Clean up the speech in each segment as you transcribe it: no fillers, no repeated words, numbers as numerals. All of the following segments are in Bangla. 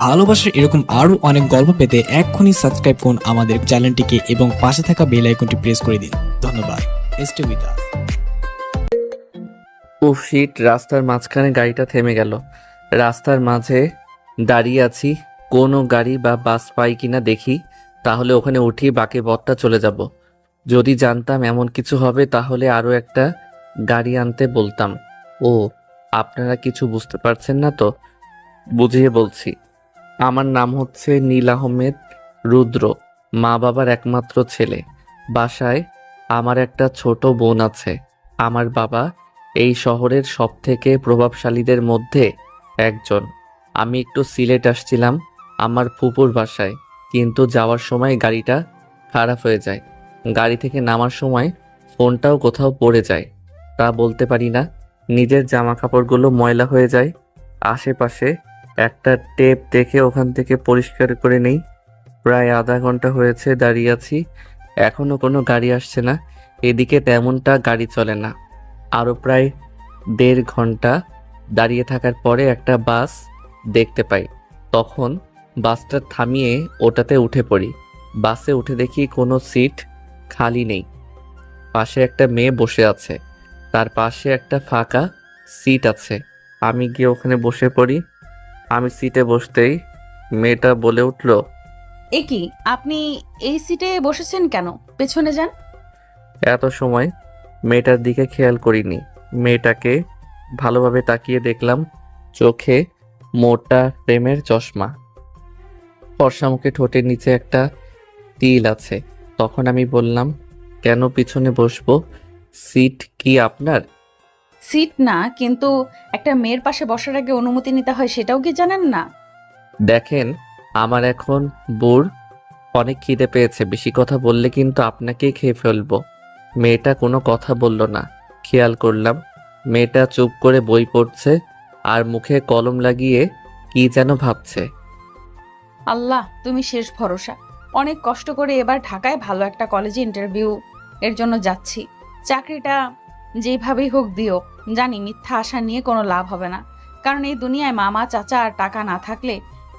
ভালোবাসার এরকম আরো অনেক গল্প পেতে এক্ষুনি সাবস্ক্রাইব করুন আমাদের চ্যানেলটিকে এবং পাশে থাকা বেল আইকনটি প্রেস করে দিন। ধন্যবাদ। Stay with us. উফ শিট, রাস্তার মাঝখানে গাড়িটা থেমে গেল। রাস্তার মাঝে দাঁড়িয়ে আছি, কোনো গাড়ি বা বাস পাই কিনা দেখি, তাহলে ওখানে উঠি বাকি পথটা চলে যাব। যদি জানতাম এমন কিছু হবে তাহলে আরো একটা গাড়ি আনতে বলতাম। ও, আপনারা কিছু বুঝতে পারছেন না তো? বুঝিয়ে বলছি। আমার নাম হচ্ছে নীল আহমেদ রুদ্র, মা বাবার একমাত্র ছেলে। বাসায় আমার একটা ছোট বোন আছে। আমার বাবা এই শহরের সবথেকে প্রভাবশালীদের মধ্যে একজন। আমি একটু সিলেট আসছিলাম আমার ফুপুর বাসায়, কিন্তু যাওয়ার সময় গাড়িটা খারাপ হয়ে যায়। গাড়ি থেকে নামার সময় ফোনটাও কোথাও পড়ে যায়, তা বলতে পারি না। নিজের জামা কাপড়গুলো ময়লা হয়ে যায়। আশেপাশে একটা টেপ দেখে ওখান থেকে পরিষ্কার করে নেই। প্রায় আধা ঘন্টা হয়েছে দাঁড়িয়ে আছি, এখনো কোনো গাড়ি আসছে না। এদিকে তেমনটা গাড়ি চলে না। আরও প্রায় 1.5 ঘন্টা দাঁড়িয়ে থাকার পরে একটা বাস দেখতে পাই। তখন বাসটা থামিয়ে ওটাতে উঠে পড়ি। বাসে উঠে দেখি কোনো সিট খালি নেই। পাশে একটা মেয়ে বসে আছে, তার পাশে একটা ফাঁকা সিট আছে। আমি গিয়ে ওখানে বসে পড়ি। আমি সিটে বসতেই মেয়েটা বলে উঠল, এ কি, আপনি এই সিটে বসেছেন কেন? পেছনে যান। এত সময় মেয়েটার দিকে খেয়াল করিনি। মেয়েটাকে ভালোভাবে তাকিয়ে দেখলাম, চোখে মোটা ফ্রেমের চশমা, ফর্সা মুখে, ঠোঁটের নিচে একটা তিল আছে। তখন আমি বললাম, কেন পিছনে বসবো? সিট কি আপনার? সিট না, কিন্তু একটা মেয়ের পাশে বসার আগে অনুমতি নিতে হয়, সেটাও কি জানেন না? দেখেন, আমার এখন অনেক খিদে পেয়েছে, বেশি কথা বললে কিন্তু আপনাকেই খেয়ে ফেলবো। মেয়েটা কোনো কথা বলল না। খেয়াল করলাম মেয়েটা চুপ করে বই পড়ছে আর মুখে কলম লাগিয়ে কি যেন ভাবছে। আল্লাহ, তুমি শেষ ভরসা। অনেক কষ্ট করে এবার ঢাকায় ভালো একটা কলেজে ইন্টারভিউ এর জন্য যাচ্ছি। চাকরিটা যেভাবেই হোক দিও। জানি মিথ্যা আশা নিয়ে কোনো লাভ হবে না, কারণ এই দুনিয়ায় মামা চাচা আর টাকা না থাকলে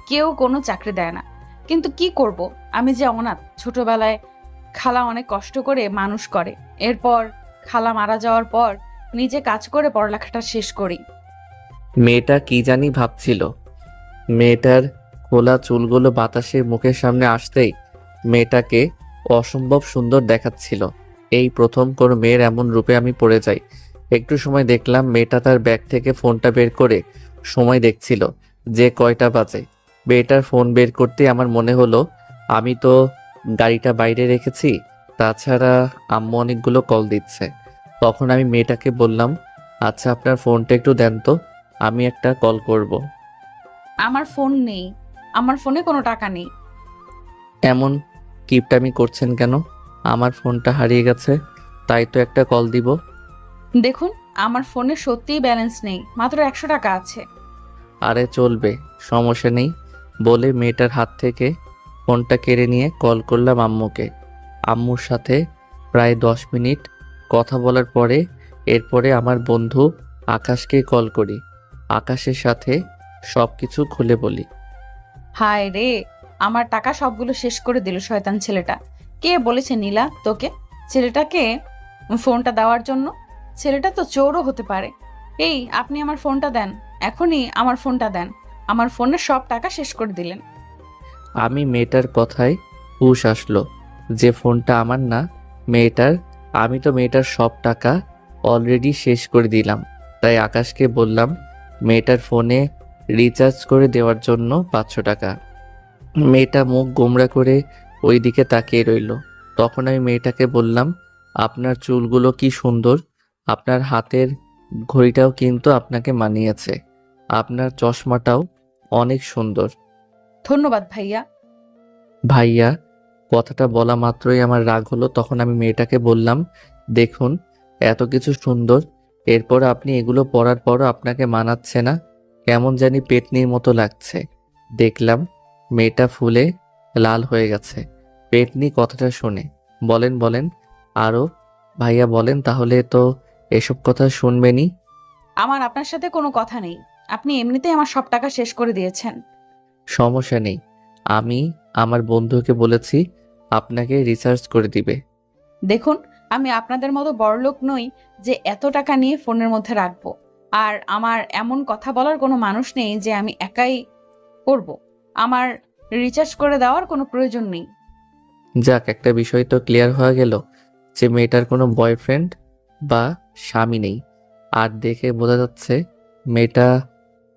কেউ কোনো চাকরি দেয় না। কিন্তু কি করব, আমি যে অনাথ। ছোটবেলায় খালা অনেক কষ্ট করে মানুষ করে, এরপর খালা মারা যাওয়ার পর নিজে কাজ করে পড়ালেখাটা শেষ করি। মেয়েটা কি জানি ভাবছিল। মেয়েটার খোলা চুলগুলো বাতাসে মুখের সামনে আসতেই মেয়েটাকে অসম্ভব সুন্দর দেখাচ্ছিল। এই প্রথম কোনো মেয়ের এমন রূপে আমি পড়ে যাই। একটু সময় দেখলাম মেয়েটা তার ব্যাগ থেকে ফোনটা বের করে সময় দেখছিল যে কয়টা বাজে। মেয়েটার ফোন বের করতে আমার মনে হলো আমি তো গাড়িটা বাইরে রেখেছি, তাছাড়া আম্মু অনেকগুলো কল দিচ্ছে। তখন আমি মেয়েটাকে বললাম, আচ্ছা আপনার ফোনটা একটু দেন তো, আমি একটা কল করব। আমার ফোন নেই, আমার ফোনে কোনো টাকা নেই। এমন কিপটামি করছেন কেন? আমার ফোনটা হারিয়ে গেছে, তাই তো একটা কল দিব। দেখুন, আমার ফোনে সত্যিই ব্যালেন্স নেই, মাত্র 100 টাকা আছে। আরে চলবে, সমস্যা নেই বলে মেয়েটার হাত থেকে ফোনটা কেড়ে নিয়ে কল করলাম আম্মুকে। আম্মুর সাথে প্রায় 10 মিনিট কথা বলার পরে এরপরে আমার বন্ধু আকাশকে কল করি। আকাশের সাথে সব কিছু খুলে বলি। হায় রে, আমার টাকা সবগুলো শেষ করে দিল শয়তান ছেলেটা। কে বলেছে নীলা তোকে ছেলেটাকে ফোনটা দেওয়ার জন্য? ছেলেটা তো চোরও হতে পারে। এই, আপনি আমার ফোনটা দেন, এখনই আমার ফোনটা দেন। আমার ফোনের সব টাকা শেষ করে দিলেন। আমি মেয়েটার কথায় হুঁশ আসলো যে ফোনটা আমার না, মেয়েটার। আমি তো মেয়েটার সব টাকা অলরেডি শেষ করে দিলাম। তাই আকাশকে বললাম মেয়েটার ফোনে রিচার্জ করে দেওয়ার জন্য 500 টাকা। মেয়েটা মুখ গোমড়া করে ওই দিকে তাকিয়ে রইল। তখন আমি মেয়েটাকে বললাম, আপনার চুলগুলো কি সুন্দর, আপনার হাতের ঘড়িটাও কিন্তু আপনাকে মানিয়েছে, আপনার চশমাটাও অনেক সুন্দর। ধন্যবাদ ভাইয়া। ভাইয়া কথাটা বলা মাত্রই আমার রাগ হলো। তখন আমি মেয়েটাকে বললাম, দেখুন এত কিছু সুন্দর, এরপর আপনি এগুলো পরার পরও আপনাকে মানাচ্ছে না, কেমন জানি পেতনির মতো লাগছে। দেখলাম মেয়েটা ফুলে লাল হয়ে গেছে পেতনি কথাটা শুনে। বলেন বলেন আরো, ভাইয়া বলেন, তাহলে তো এসব কথা শুনবেনই। আমার আপনার সাথে কোনো কথা নেই, আপনি এমনিতেই আমার সব টাকা শেষ করে দিয়েছেন। সমস্যা নেই, আমি আমার বন্ধুকে বলেছি আপনাকে রিসার্চ করে দিবে। দেখুন, আমি আপনাদের মতো বড়লোক নই যে এত টাকা নিয়ে ফোনের মধ্যে রাখবো। আর আমার এমন কথা বলার কোনো মানুষ নেই যে আমি একাই করব। আমার রিচার্জ করে দেওয়ার কোনো প্রয়োজন নেই। যাক, একটা বিষয় তো ক্লিয়ার হয়ে গেল যে মেয়েটার কোনো বয়ফ্রেন্ড বা স্বামী নেই। আর দেখে বোঝা যাচ্ছে মেয়েটা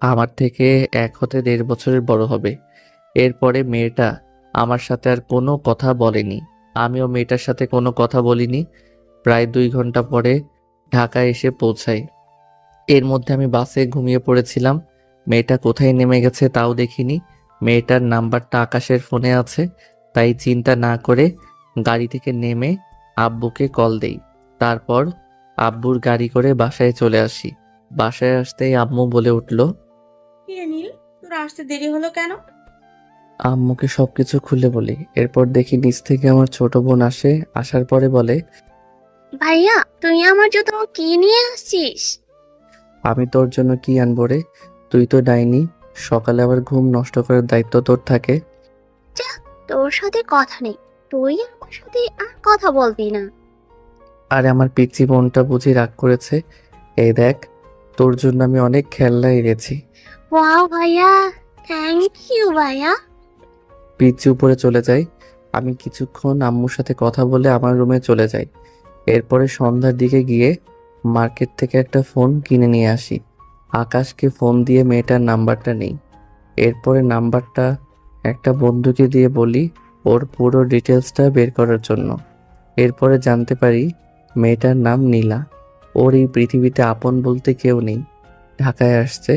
আমার থেকে 1 হতে 1.5 বছরের বড় হবে। এরপরে মেয়েটা আমার সাথে আর কোনো কথা বলেনি, আমিও মেয়েটার সাথে কোনো কথা বলিনি। প্রায় 2 ঘন্টা পরে ঢাকায় এসে পৌঁছাই। এর মধ্যে আমি বাসে ঘুমিয়ে পড়েছিলাম। মেয়েটা কোথায় নেমে গেছে তাও দেখিনি। মেয়েটার নাম্বারটা আকাশের ফোনে আছে, তাই চিন্তা না করে গাড়ি থেকে নেমে আব্বুকে কল দেই। তারপর আব্বুর গাড়ি করে বাসায় চলে আসি। বাসায় আসতেই আম্মু বলে উঠল, কি রে নীল, তোর আসতে দেরি হলো কেন? আম্মুকে সবকিছু খুলে বলি। এরপর দেখি নিচ থেকে আমার ছোট বোন আসে। আসার পরে বলে, ভাইয়া তুই আমার জন্য কি নিয়ে আসছিস? আমি তোর জন্য কি আনবো রে? তুই তো ডাইনি, সকালে আবার ঘুম নষ্ট করার দায়িত্ব তোর থাকে। তোর সাথে কথা নেই, তুই আমার সাথে আর কথা বলবি না। আর আমার পিচ্চি বোনটা বুঝি রাগ করেছে। এই দেখ, তোর জন্য আমি অনেক খেলনা এনেছি। ওয়াও ভাইয়া, থ্যাংক ইউ ভাইয়া। পিচ্চি উপরে চলে যাই। আমি কিছুক্ষণ আম্মুর সাথে কথা বলে আমার রুমে চলে যাই। এরপরে সন্ধ্যার দিকে গিয়ে মার্কেট থেকে একটা ফোন কিনে নিয়ে আসি। আকাশকে ফোন দিয়ে মেয়েটার নাম্বারটা নেই। এরপরে নাম্বারটা একটা বন্ধুকে দিয়ে বলি ওর পুরো ডিটেলসটা বের করার জন্য। এরপরে জানতে পারি মেয়েটার নাম নীলা। ওর এই পৃথিবীতে আপন বলতে কেউ নেই। ঢাকায় আসছে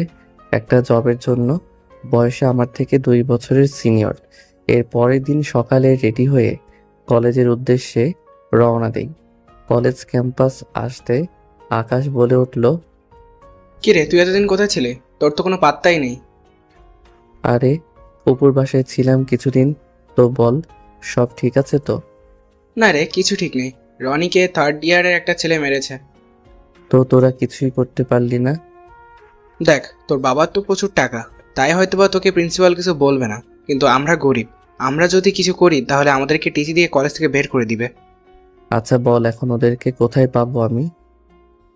একটা জবের জন্য। বয়সে আমার থেকে 2 বছরের সিনিয়র। এর পরের দিন সকালে রেডি হয়ে কলেজের উদ্দেশ্যে রওনা দেই। কলেজ ক্যাম্পাস আসতে আকাশ বলে উঠল, কি রে, তুই এতদিন কোথায় ছিলে? তোর তো কোনো পাত্তাই নেই। আরে উপর বাসায় ছিলাম কিছুদিন। তো বল, সব ঠিক আছে তো? না রে, কিছু ঠিক নেই। রনিকে 3rd ইয়ারের একটা ছেলে মেরেছে। তো তোরা কিছুই করতে পারলি না? দেখ, তোর বাবার তো প্রচুর টাকা, তাই হয়তোবা তোকে প্রিন্সিপাল কিছু বলবে না, কিন্তু আমরা গরিব। আমরা যদি কিছু করি তাহলে আমাদেরকে টিসি দিয়ে কলেজ থেকে বের করে দিবে। আচ্ছা বল, এখন ওদেরকে কোথায় পাবো আমি?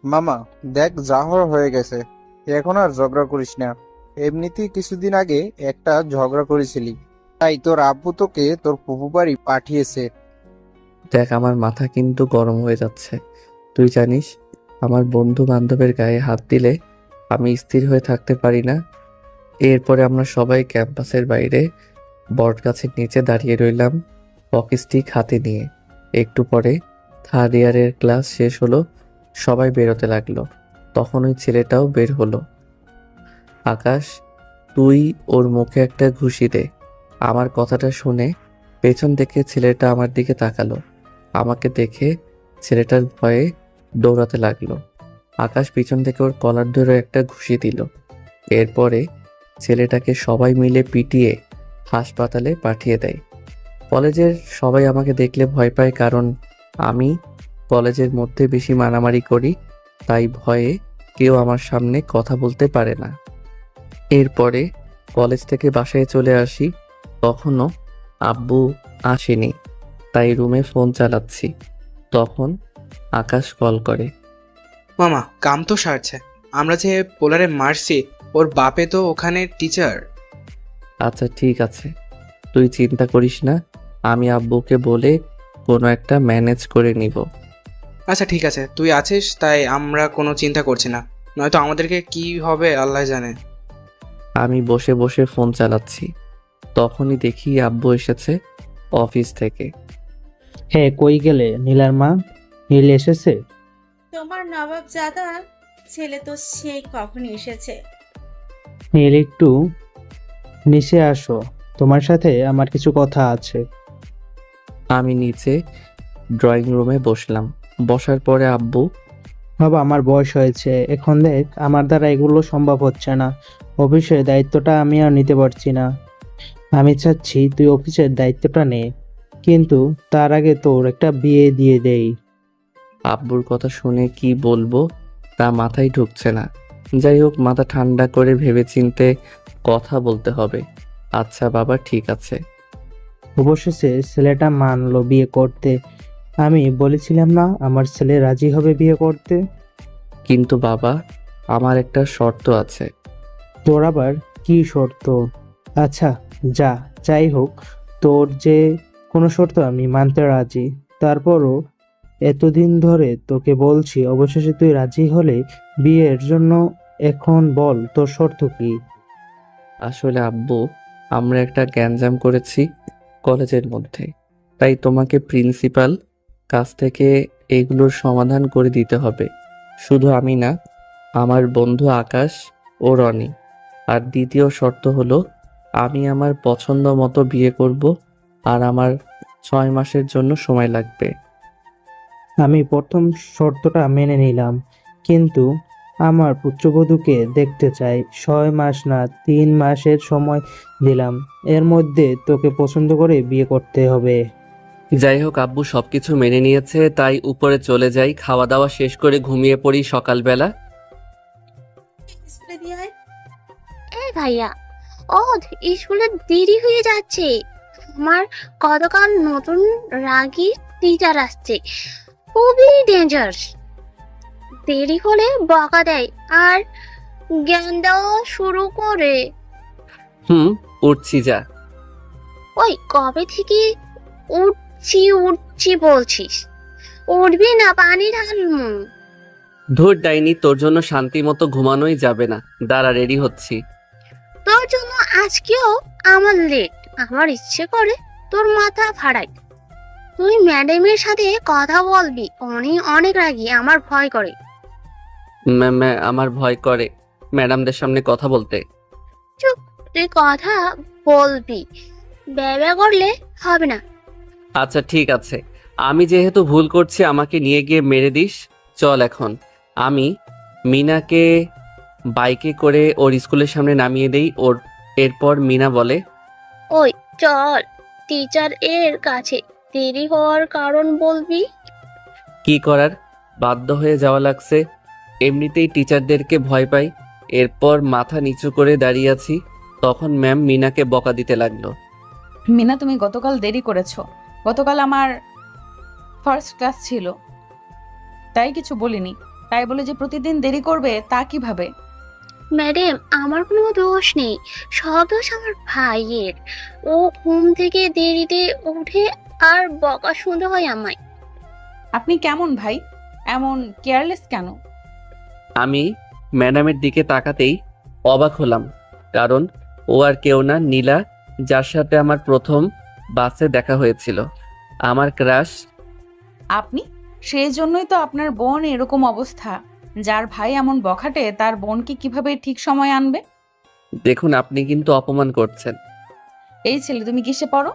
মামা, দেখ যা হওয়ার হয়ে গেছে, এখন আর ঝগড়া করিস না। এমনিতেই কিছুদিন আগে একটা ঝগড়া করেছিলি, তাই তোর আব্বু তোকে তোর ফুফু বাড়ি পাঠিয়েছে। দেখ, আমার মাথা কিন্তু গরম হয়ে যাচ্ছে। তুই জানিস আমার বন্ধু বান্ধবের গায়ে হাত দিলে আমি স্থির হয়ে থাকতে পারি না। এরপরে আমরা সবাই ক্যাম্পাসের বাইরে বটগাছের নিচে দাঁড়িয়ে রইলাম, হকি স্টিক হাতে নিয়ে। একটু পরে 3rd ইয়ারের ক্লাস শেষ হলো, সবাই বেরোতে লাগলো। তখন ওই ছেলেটাও বের হলো। আকাশ, তুই ওর মুখে একটা ঘুষি দে। আমার কথাটা শুনে পেছন থেকে ছেলেটা আমার দিকে তাকালো। আমাকে দেখে ছেলেটার ভয়ে দৌড়াতে লাগলো। আকাশ পিছন থেকে ওর কলার ধরে একটা ঘুষি দিল। এরপরে ছেলেটাকে সবাই মিলে পিটিয়ে হাসপাতালে পাঠিয়ে দেয়। কলেজের সবাই আমাকে দেখলে ভয় পায়, কারণ আমি কলেজের মধ্যে বেশি মারামারি করি, তাই ভয়ে কেউ আমার সামনে কথা বলতে পারে না। এরপরে কলেজ থেকে বাসায় চলে আসি। তখনও আব্বু আসেনি, তাই রুমে ফোন চালাচ্ছি। তখন আকাশ কল করে। মামা, কাম তো সারছে। আমরা যে পোলারে মারছি, ওর বাপে তো ওখানে টিচার। আচ্ছা ঠিক আছে, তুই চিন্তা করিস না, আমি আব্বুকে বলে কোনো একটা ম্যানেজ করে নিব। আচ্ছা ঠিক আছে, তুই আছিস তাই আমরা কোনো চিন্তা করছি না, নয়তো আমাদেরকে কি হবে আল্লাহ জানে। আমি বসে বসে ফোন চালাচ্ছি। তখনই দেখি আব্বু এসেছে অফিস থেকে। হ্যাঁ, কই গেলে নীলার মা? নীল এসেছে? তোমার নবাব জাদা ছেলে তো সেই কখন এসেছে। নীল একটু নিচে আসো, তোমার সাথে আমার কিছু কথা আছে। আমি নিচে ড্রয়িং রুমে বসলাম। বসার পরে আব্বু, বাবা আমার বয়স হয়েছে, এখন দেখ আমার দ্বারা এগুলো সম্ভব হচ্ছে না। অফিসের দায়িত্বটা আমি আর নিতে পারছি না। আমি চাচ্ছি তুই অফিসের দায়িত্বটা নে, কিন্তু তার আগে তোর একটা বিয়ে দিয়ে দেই। আব্বুর কথা শুনে কি বলবো তা মাথায় ঢুকছে না। যাই হোক, মাথা ঠান্ডা করে ভেবেচিন্তে কথা বলতে হবে। আচ্ছা বাবা, ঠিক আছে। অবশেষে ছেলেটা মানলো বিয়ে করতে। আমি বলেছিলাম না আমার ছেলে রাজি হবে বিয়ে করতে। কিন্তু বাবা, আমার একটা শর্ত আছে। তোর আবার কি শর্ত? আচ্ছা, যা যাই হোক, তোর যে কোনো শর্ত আমি মানতে রাজি। তারপরও এতদিন ধরে তোকে বলছি, অবশেষে তুই রাজি হলে বিয়ের জন্য। এখন বল তোর শর্ত কি? আসলে আব্বু, আমরা একটা গ্যাঞ্জাম করেছি কলেজের মধ্যে, তাই তোমাকে প্রিন্সিপাল কাছ থেকে এগুলোর সমাধান করে দিতে হবে। শুধু আমি না, আমার বন্ধু আকাশ ও রনি। আর দ্বিতীয় শর্ত হলো, আমি আমার পছন্দ মতো বিয়ে করব, আর আমার 6 মাসের জন্য সময় লাগবে। আমি প্রথম শর্তটা মেনে নিলাম, কিন্তু আমার পুত্রবধূকে দেখতে চাই। 6 মাস না, 3 মাসের সময় দিলাম। এর মধ্যে তোকে পছন্দ করে বিয়ে করতে হবে। যাই হোক আব্বু সবকিছু মেনে নিয়েছে, তাই উপরে চলে যাই, খাওয়া দাওয়া শেষ করে ঘুমিয়ে পড়ি সকালবেলা। স্কুলে দিয়ে আয়। এই ভাইয়া, স্কুলে দেরি হয়ে যাচ্ছে। আমার গতকাল নতুন রাগী টিচার আসছে, খুবই ডেঞ্জারাস। দেরি হলে বকা দেয় আর জ্ঞান দেওয়া শুরু করে। উঠছি যা। ওই কবে থেকে উঠছি উঠছি বলছিস? উঠবি না, পানি ঢালুম। ধুর ডাইনি, তোর জন্য শান্তি মতো ঘুমানোই যাবে না। দাঁড়া, রেডি হচ্ছি। তোর জন্য আজকেও আমার লেট। আমার ইচ্ছে করে তোর মাথা ফাড়াই। তুই ম্যাডামের সাথে কথা বলবি, উনি অনেক রাগী, আমার ভয় করে। আমার ভয় করে ম্যাডামদের সামনে কথা বলতে। চুপ, তুই কথা বলবি, ব্যবহার করলে হবে না। আচ্ছা ঠিক আছে, আমি যেহেতু ভুল করছি আমাকে নিয়ে গিয়ে মেরে দিস। চল এখন। আমি মিনাকে বাইকে করে ওর স্কুলের সামনে নামিয়ে দেই। এরপর মিনা বলে, ওই চল, টিচার এর কাছে দেরি হওয়ার কারণ বলবি। কি করার, বাধ্য হয়ে যাওয়া লাগছে। এমনিতেই টিচারদেরকে ভয় পাই। এরপর মাথা নিচু করে দাঁড়িয়ে আছি, তখন ম্যাম মিনাকে বকা দিতে লাগলো। মিনা, তুমি গতকাল দেরি করেছো। গতকাল আমার ফার্স্ট ক্লাস ছিল, তাই কিছু বলিনি। তাই বলে যে প্রতিদিন দেরি করবে তা কিভাবে? ম্যাডাম, আমার কোনো দোষ নেই, সব দোষ আমার ভাইয়ের। ও ঘুম থেকে দেরিতে উঠে আর বকা শুনতে হয় আমায়। আপনি কেমন ভাই, এমন কেয়ারলেস কেন? আমি ম্যাডামের দিকে তাকাতেই অবাক হলাম, কারণ ও আর কেউ না, নীলা, যার সাথে আমার প্রথম বাসে দেখা হয়েছিল, আমার ক্রাশ। আপনি? সেই জন্যই তো আপনার বোন এরকম অবস্থা। যার ভাই এমন বখাটে, তার বোনকে কিভাবে ঠিক সময় আনবে? দেখুন, আপনি কিন্তু অপমান করছেন। এই ছেলে, তুমি কিসে পড়ো?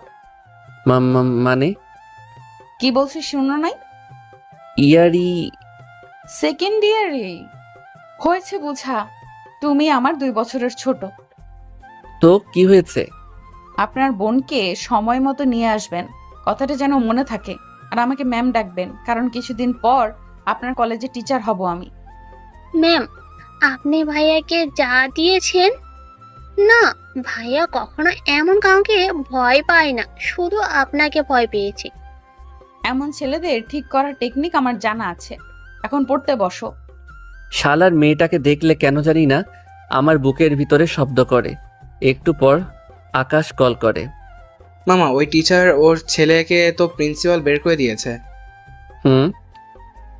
মানে কি বলছি শুনো নাই? ইয়ারি। সেকেন্ড ইয়ারে হয়েছে বোঝা। তুমি আমার 2 বছরের ছোট। তো কি হয়েছে? আপনার বোনকে সময় মতো নিয়ে আসবেন, কথাটা যেন মনে থাকে। আর আমাকে ম্যাম ডাকবেন, কারণ কিছুদিন পর আপনার কলেজে টিচার হব আমি। ম্যাম, আপনি ভাইয়াকে যা দিয়েছেন না, ভাইয়া কখনো এমন কাউকে ভয় পায় না, শুধু আপনাকে ভয় পেয়েছে। এমন ছেলেদের ঠিক করার টেকনিক আমার জানা আছে। এখন পড়তে বসো। শালার মেয়েটাকে দেখলে কেন জানি না আমার বুকের ভিতরে শব্দ করে। একটু পর আকাশ কল করে। মামা, ওই টিচার ওর ছেলেকে তো প্রিন্সিপাল বের করে দিয়েছে।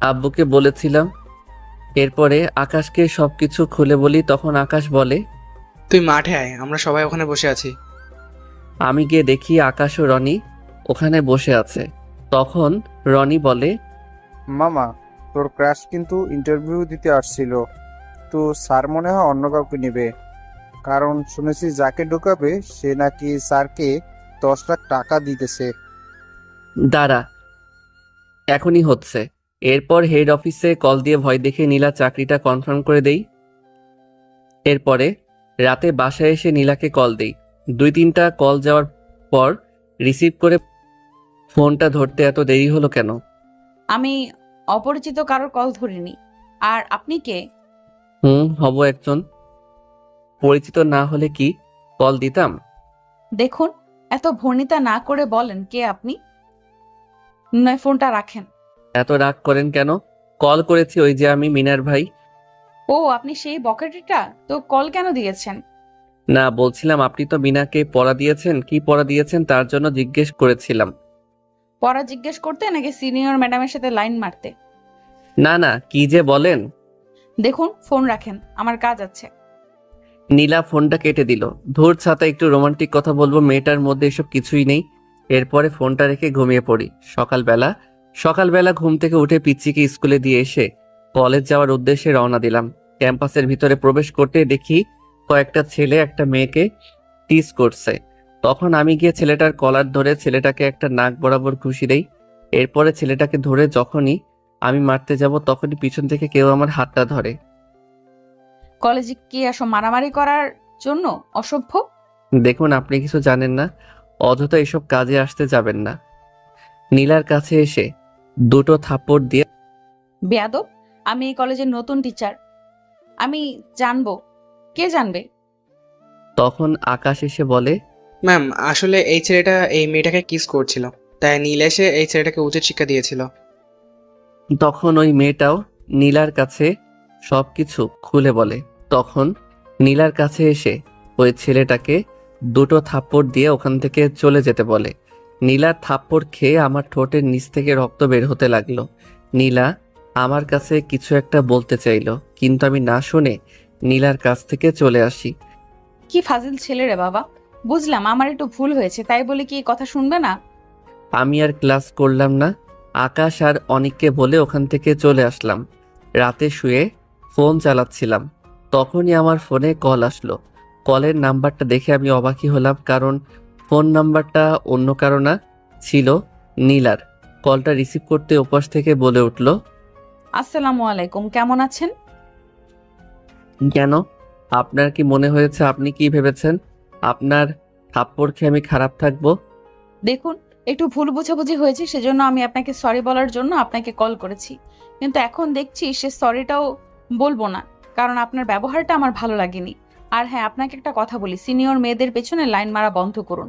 আব্বুকে বলেছিলাম। এরপরে আকাশকে সবকিছু খুলে বলি, তখন আকাশ বলে, তুই মাঠে আয়, আমরা সবাই ওখানে বসে আছি। আমি গিয়ে দেখি আকাশ ও রনি ওখানে বসে আছে। তখন রনি বলে, মামা, তোর ক্রাশ কিন্তু ইন্টারভিউ দিতে আসছিল। তো স্যার মনে হয় অন্য কাউকে নেবে, কারণ শুনেছি যাকে ঢোকাবে সে নাকি স্যারকে 10 লাখ টাকা দিতেছে। দাঁড়া, এখনই হচ্ছে। এরপর হেড অফিসে কল দিয়ে ভয় দেখে নীলা চাকরিটা কনফার্ম করে দেই। এরপরে রাতে বাসায় এসে নীলাকে কল দেই। 2-3টা কল যাওয়ার পর রিসিভ করে ফোনটা ধরতে এত দেরি হলো কেন? আমি অপরিচিত কারোর কল ধরিনি। আর আপনি কে? হব একজন। পরিচিত না হলে কি কল দিতাম? দেখুন, এত ভর্ণিতা না করে বলেন কে আপনি, নয় ফোনটা রাখেন। এত রাগ করেন কেন? কল করেছি, ওই যে আমি মিনার ভাই। ও, আপনি সেই বকেটিটা, তো কল কেন দিয়েছেন? না, বলছিলাম আপনি তো মিনাকে পড়া দিয়েছেন, কি পড়া দিয়েছেন তার জন্য জিজ্ঞেস করেছিলাম। পড়া জিজ্ঞেস করতে নাকি সিনিয়র ম্যাডামের সাথে লাইন মারতে? না না, কি যে বলেন। দেখুন, ফোন রাখেন, আমার কাজ আছে। নীলা ফোনটা কেটে দিল। ধুর ছাতা, একটু রোমান্টিক কথা বলবো, মেয়েটার মধ্যে এসব কিছুই নেই। এরপরে ফোনটা রেখে ঘুমিয়ে পড়ি। সকালবেলা ঘুম থেকে উঠে পিচ্চিকে স্কুলে দিয়ে এসে কলেজ যাওয়ার উদ্দেশ্যে রওনা দিলাম। ক্যাম্পাসের ভিতরে প্রবেশ করতে দেখি কয়েকটা ছেলে একটা মেয়েকে টিজ করছে। তখন আমি গিয়ে ছেলেটার কলার ধরে ছেলেটাকে একটা নাক বরাবর ঘুষি দেই। এরপরে ছেলেটাকে ধরে যখনই আমি মারতে যাব তখনই পিছন থেকে কেউ আমার হাতটা ধরে। কলেজে কি আসো মারামারি করার জন্য, অসভ্য? দেখুন, আপনি কিছু জানেন না, অযথা এসব কাজে আসতে যাবেন না। নীলার কাছে এসে দুটো থাপ্পড় দিয়ে বেয়াদব, আমি এই কলেজের নতুন টিচার, আমি জানবো। কে জানবে? তখন আকাশ এসে বলে, ম্যাম, আসলে এই ছেলেটা এই মেয়েটাকে কিস করছিল, তাই নীল এসে এই ছেলেটাকে উচিত শিক্ষা দিয়েছিল। তখন ওই মেয়েটাও নীলার কাছে সবকিছু খুলে বলে। তখন নীলার কাছে এসে ওই ছেলেটাকে দুটো থাপ্পড় দিয়ে ওখান থেকে চলে যেতে বলে। নীলার থাপ্পড় খেয়ে আমার ঠোঁটের নিচ থেকে রক্ত বের হতে লাগলো। নীলা আমার কাছে কিছু একটা বলতে চাইলো, কিন্তু আমি না শুনে নীলার কাছ থেকে চলে আসি। কি ফাজিল ছেলে রে বাবা। বুঝলাম আমার একটু ভুল হয়েছে, তাই বলে কি কথা শুনবে না? আমি আর ক্লাস করলাম না, আকাশ আর অনিককে বলে ওখান থেকে চলে আসলাম। রাতে শুয়ে ফোন চালাচ্ছিলাম, তখনই আমার ফোনে কল আসলো। কলের নাম্বারটা দেখে আমি অবাকই হলাম, কারণ ফোন নাম্বারটা অন্য কারো না, ছিল নীলার। কলটা রিসিভ করতে ওপাশ থেকে বলে উঠল, আসসালামু আলাইকুম, কেমন আছেন? কেন? আপনার কি মনে হয়েছে, আপনি কি ভেবেছেন আপনার থাপ্পড় খেয়ে আমি খারাপ থাকবো? দেখুন, একটু ভুল বোঝাবুঝি হয়েছে, সেজন্য আমি আপনাকে সরি বলার জন্য আপনাকে কল করেছি। কিন্তু এখন দেখছি সে সরিটাও বলবো না, কারণ আপনার ব্যবহারটা আমার ভালো লাগেনি। আর হ্যাঁ, আপনাকে একটা কথা বলি, সিনিয়র মেয়েদের পেছনে লাইন মারা বন্ধ করুন।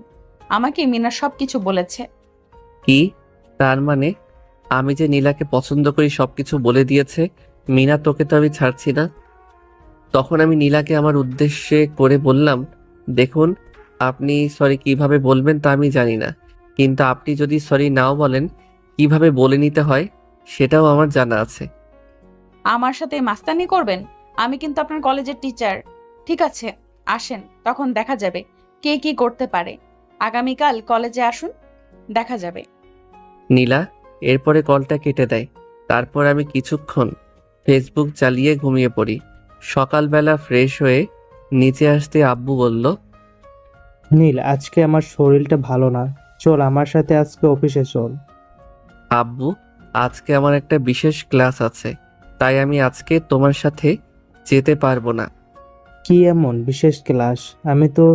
আমাকে মিনা সবকিছু বলেছে। কি? তার মানে আমি যে নীলাকে পছন্দ করি সবকিছু বলে দিয়েছে? মিনা, তোকে তো আমি ছাড়ছি না। তখন আমি নীলাকে আমার উদ্দেশ্যে করে বললাম, দেখুন, আপনি সরি কিভাবে বলবেন তা আমি জানি না, কিন্তু আপনি যদি সরি নাও বলেন, কিভাবে বলে নিতে হয় সেটাও আমার জানা আছে। আমার সাথে মাস্তানি করবেন? আমি কিন্তু আপনার কলেজের টিচার। ঠিক আছে, আসেন, তখন দেখা যাবে কে কি করতে পারে। আগামীকাল কলেজে আসুন, দেখা যাবে। নীলা এরপরে কলটা কেটে দেয়। তারপর আমি কিছুক্ষণ ফেসবুক চালিয়ে ঘুমিয়ে পড়ি। সকালবেলা ফ্রেশ হয়ে নিচে আসতে আব্বু বলল, নীল, আজকে আমার শরীরটা ভালো না, চল আমার সাথে আজকে অফিসে চল। আব্বু, আজকে আমার একটা বিশেষ ক্লাস আছে, তাই আমি আজকে তোমার সাথে যেতে পারবো না। কি এমন বিশেষ ক্লাস? আমি তো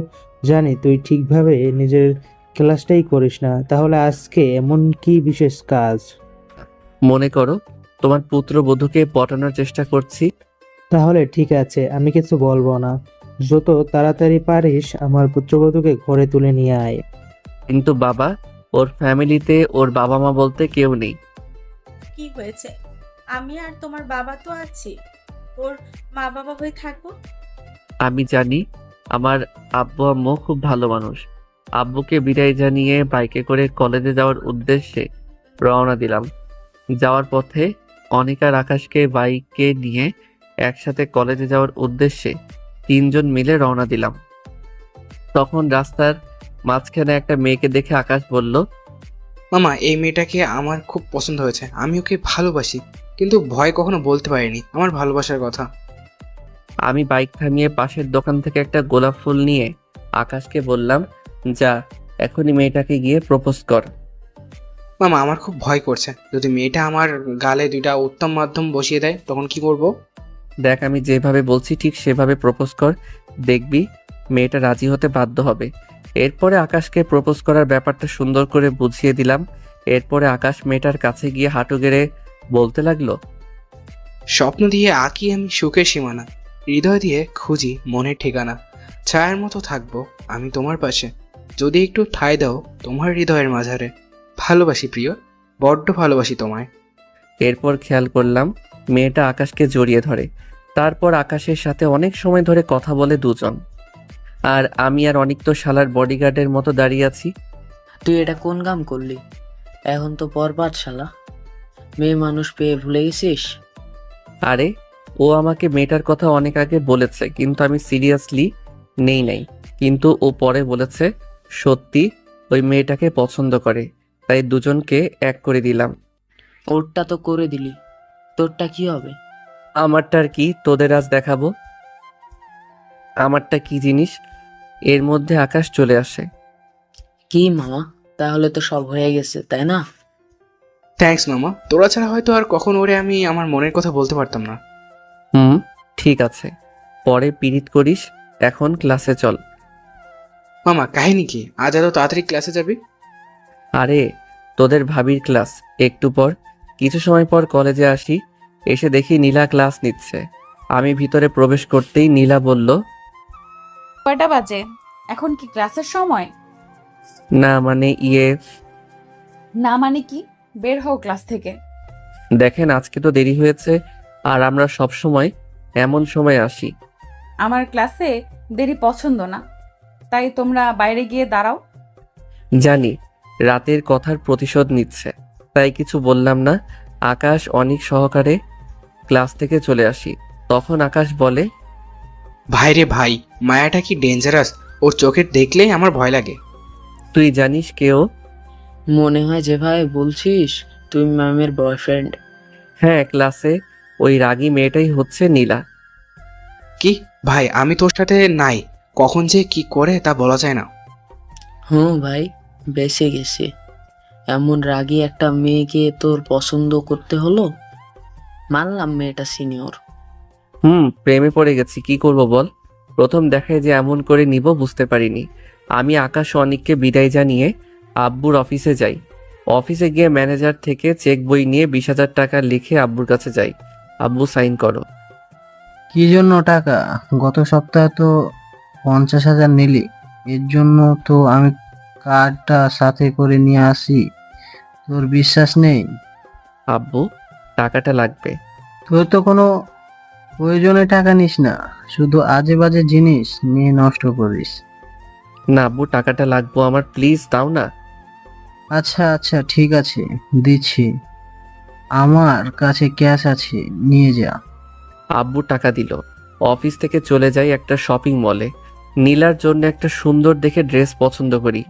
জানি তুই ঠিকভাবে নিজের ক্লাসটাই করিস না, তাহলে আজকে এমন কি বিশেষ কাজ? মনে করো তোমার পুত্রবধূকে পটানোর চেষ্টা করছি। তাহলে ঠিক আছে, আমি কিছু বলবো না। যত তাড়াতাড়ি পারিস আমার পুত্রবধূকে ঘরে তুলে নিয়ে আয়। কিন্তু বাবা, ওর ফ্যামিলিতে ওর বাবা মা বলতে কেউ নেই। কি হয়েছে? আমি আর তোমার বাবা তো আছি, ওর মা বাবা হয়ে থাকবো। আমি জানি আমার আব্বু আম্মু খুব ভালো মানুষ। আব্বুকে বিদায় জানিয়ে বাইকে করে কলেজে যাওয়ার উদ্দেশ্যে রওনা দিলাম। যাওয়ার পথে অনিকার আকাশকে বাইকে নিয়ে একসাথে কলেজে যাওয়ার উদ্দেশ্যে তিনজন মিলে রওনা দিলাম। তখন রাস্তার মাঝখানে একটা মেয়েকে দেখে আকাশ বলল, মামা, এই মেয়েটাকে আমার খুব পছন্দ হয়েছে, আমি ওকে ভালোবাসি, কিন্তু ভয় কখনো বলতে পারিনি আমার ভালোবাসার কথা। আমি বাইক থামিয়ে পাশের দোকান থেকে একটা গোলাপ ফুল নিয়ে আকাশকে বললাম, যা এখনই মেয়েটাকে গিয়ে প্রপোজ কর। মামা, আমার খুব ভয় করছে, যদি মেয়েটা আমার গালে দুইটা উত্তম মাধ্যম বসিয়ে দেয় তখন কি করব? দেখ, আমি যেভাবে বলছি ঠিক সেভাবে প্রপোজ কর, দেখবি মেয়েটা রাজি হতে বাধ্য হবে। এরপরে আকাশকে প্রপোজ করার ব্যাপারটা সুন্দর করে বুঝিয়ে দিলাম। এরপরে আকাশ মেয়েটার কাছে গিয়ে হাঁটু গেড়ে বলতে লাগলো, স্বপ্ন দিয়ে আঁকি আমি সুখের সীমানা, হৃদয় দিয়ে খুঁজি মনের ঠিকানা, ছায়ার মতো থাকবো আমি তোমার পাশে। যদি একটু ঠাঁই দাও তোমার হৃদয়ের মাঝারে। ভালোবাসি প্রিয়, বড্ড ভালোবাসি তোমায়। এরপর খেয়াল করলাম মেয়েটা আকাশকে জড়িয়ে ধরে। তারপর আকাশের সাথে অনেক সময় ধরে কথা বলে দুজন। আর আমি আর অনেক তো শালার বডিগার্ডের মতো দাঁড়িয়ে আছি। তুই এটা কোন কাম করলি? এখন তো পর পাঠশালা, মেয়ে মানুষ পেয়ে ভুলে গেছিস? আরে ও আমাকে মেয়েটার কথা অনেক আগে বলেছে, কিন্তু আমি সিরিয়াসলি নেই নাই। কিন্তু ও পরে বলেছে সত্যি ওই মেয়েটাকে পছন্দ করে, তাই দুজনকে এক করে দিলাম। ওরটা তো করে দিলি, তোরটা কি হবে? আমারটার কি তোদের আজ দেখাবো। আমারটা কি জিনিস। এর মধ্যে আকাশ চলে আসে। কি মামা, তাহলে তো সব হয়ে গেছে, তাই না? থ্যাঙ্কস মামা, তোরা ছাড়া হয়তো আর কখন ওরে আমি আমার মনের কথা বলতে পারতাম না। ঠিক আছে, পরে পিরিত করিস, এখন ক্লাসে চল। মামা কাহিনী কি, আজ এত তাড়াতাড়ি ক্লাসে যাবি? আরে তোদের ভাবির ক্লাস একটু পর। কিছু সময় পর কলেজে আসি, এসে দেখি নীলা ক্লাস নিচ্ছে। আমি ভিতরে প্রবেশ করতেই নীলা বলল, কয়টা বাজে? এখন কি ক্লাসের সময়? না মানে না মানে কি? বের হও ক্লাস থেকে। দেখেন আজকে তো দেরি হয়েছে, আর আমরা সব সময় এমন সময় আসি। আমার ক্লাসে দেরি পছন্দ না, তাই তোমরা বাইরে গিয়ে দাঁড়াও। জানি রাতের কথার প্রতিশোধ নিচ্ছে, তাই কিছু বললাম না। আকাশ অনেক সহকারে ক্লাস থেকে চলে আসি। তখন আকাশ বলে, ভাই রে ভাই, মায়াটা কি ডেঞ্জারাস, ওর চোখের দেখলেই আমার ভয় লাগে। তুই জানিস কেউ? মনে হয় যেভাবে বলছিস তুই ম্যামের বয়ফ্রেন্ড। হ্যাঁ, ক্লাসে ওই রাগী মেয়েটাই হচ্ছে নীলা। কি ভাই, আমি তোর সাথে নাই, কখন যে কি করে তা বলা যায় না। হুম ভাই, বেঁচে গেছে। এমন রাগী একটা মেয়েকে তোর পছন্দ করতে হলো? মানলাম মেয়েটা সিনিয়র। প্রেমে পড়ে গেছি, কি করব বল। প্রথম দেখায় যে এমন করে নিব বুঝতে পারিনি। আমি আকাশ ও অনিককে বিদায় জানিয়ে আব্বুর অফিসে যাই। অফিসে গিয়ে ম্যানেজার থেকে চেক বই নিয়ে 20,000 টাকা লিখে আব্বুর কাছে যাই। আব্বু সাইন করো। কি জন্য টাকা? গত সপ্তাহে তো 50,000 নিলি, এর জন্য তো আমি কার্ডটা সাথে করে নিয়ে আসি। তোর বিশ্বাস নেই? আব্বু টাকাটা লাগবে। তোর তো কোনো প্রয়োজনে টাকা নিস না, শুধু আজে বাজে জিনিস নিয়ে নষ্ট করিস। না আব্বু, টাকাটা লাগবে আমার, প্লিজ দাও না। আচ্ছা আচ্ছা ঠিক আছে, দিচ্ছি। আমার কাছে ক্যাশ আছে, নিয়ে যা। আব্বু টাকা দিল। অফিস থেকে চলে যাই একটা শপিং মলে। নীলার জন্য একটা সুন্দর দেখে ড্রেস পছন্দ করি।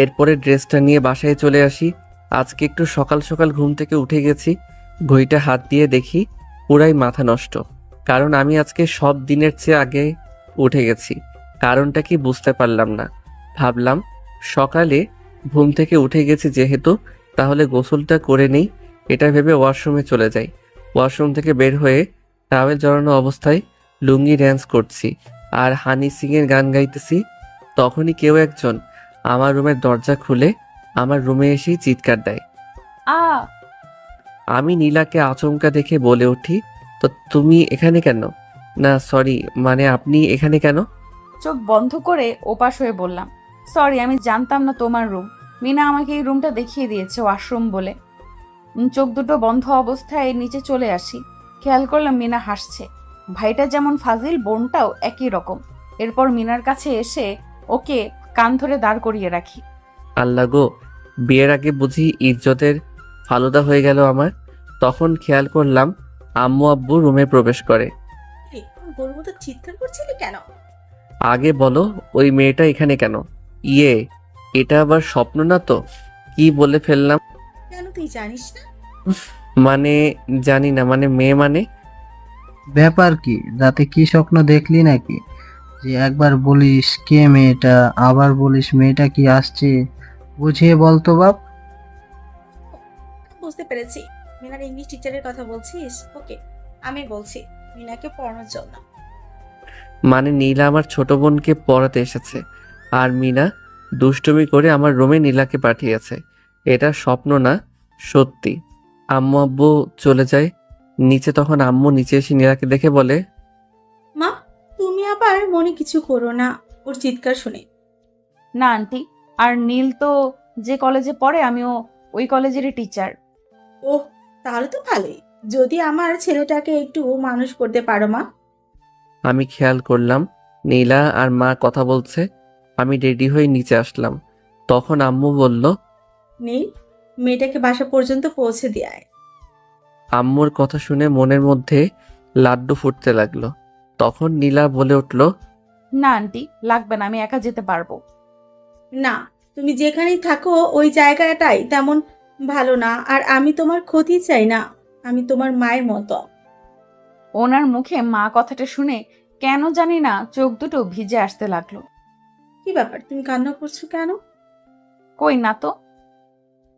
এরপরে ড্রেসটা নিয়ে বাসায় চলে আসি। আজকে একটু সকাল সকাল ঘুম থেকে উঠে গেছি। ঘড়িটা হাত দিয়ে দেখি পুরাই মাথা নষ্ট, কারণ আমি আজকে সব দিনের চেয়ে আগে উঠে গেছি। কারণটা কি বুঝতে পারলাম না। ভাবলাম সকালে ঘুম থেকে উঠে গেছি যেহেতু, তাহলে গোসলটা করে নেই। এটা ভেবে ওয়াশরুমে চলে যাই। ওয়াশরুম থেকে বের হয়ে টাওয়েল জড়ানো অবস্থায় লুঙ্গি ড্যান্স করছি আর হানি সিং এর গান গাইতেছি। তখনই কেউ একজন আমার রুমের দরজা খুলে আমার রুমে এসেই চিৎকার দেয়। আ আমি নীলাকে আচমকা দেখে বলে উঠি, তো তুমি এখানে কেন? না সরি, মানে আপনি এখানে কেন? চোখ বন্ধ করে ওপাশ হয়ে বললাম, সরি, আমি জানতাম না তোমার রুম। মিনা আমাকে এই রুমটা দেখিয়ে দিয়েছে ওয়াশরুম বলে। চোখ দুটো বন্ধ অবস্থায় নিচে চলে আসি। খেয়াল করলাম মিনা হাসছে। ভাইটা যেমন ফাজিল, বোনটাও একই রকম। এরপর মিনার কাছে এসে ওকে কান ধরে দাঁড় করিয়ে রাখি। আল্লাহ গো, বিয়ের আগে বুঝি ইজ্জতের ফালুদা হয়ে গেল আমার। তখন খেয়াল করলাম আম্মু আব্বু রুমে প্রবেশ করে। রে, গরুর মতো চিৎকার করছিলি কেন? আগে বলো ওই মেয়েটা এখানে কেন? এটা আবার স্বপ্ন না তো? কি বলে ফেললাম। কেন তুই জানিস না? মানে জানি না, মানে মেয়ে মানে। ব্যাপার কি, রাতে কি স্বপ্ন দেখলি নাকি যে একবার বলিস কে মেয়েটা, আবার বলিস মেয়েটা কি আসছে? বুঝিয়ে বলতো বাপ। বুঝতে পেরেছি, মিনার ইংলিশ টিচারের কথা বলছিস। ওকে, আমি বলছি মিনাকে পড়ানোর জন্য। মানে নীলা আমার ছোট বোনকে পড়াতে এসেছে, আর মিনা দুষ্টুমি করে আমার রুমে নীলাকে পাঠিয়েছে। এটা স্বপ্ন না, সত্যি। আম্মু আব্বু চলে যায় নিচে। তখন আম্মু নিচে এসে নীলাকে দেখে বলে, মা, তুমি আবার মনে কিছু করো না ওর চিৎকার শুনে। না আন্টি, আর নীল তো যে কলেজে পড়ে আমিও ওই কলেজেরই টিচার। ওহ, তাহলে তো ভালোই। যদি আমার ছেলেটাকে একটু মানুষ করতে পারো মা। আমি খেয়াল করলাম নীলা আর মা কথা বলছে। আমি রেডি হয়ে নিচে আসলাম। তখন আম্মু বলল, নীল, মেয়েটাকে বাসা পর্যন্ত পৌঁছে দিয়ে আয়। আম্মুর কথা শুনে মনের মধ্যে লাড্ডু ফুটতে লাগলো। তখন নীলা বলে উঠল, না আন্টি, লাগবে না, আমি একা যেতে পারবো। না, তুমি যেখানেই থাকো ওই জায়গাটাই তেমন ভালো না, আর আমি তোমার ক্ষতি চাই না। আমি তোমার মায়ের মতো। ওনার মুখে মা কথাটা শুনে কেন জানি না চোখ দুটো ভিজে আসতে লাগলো। কি ব্যাপার, তুমি কান্না করছো কেন? কই না তো।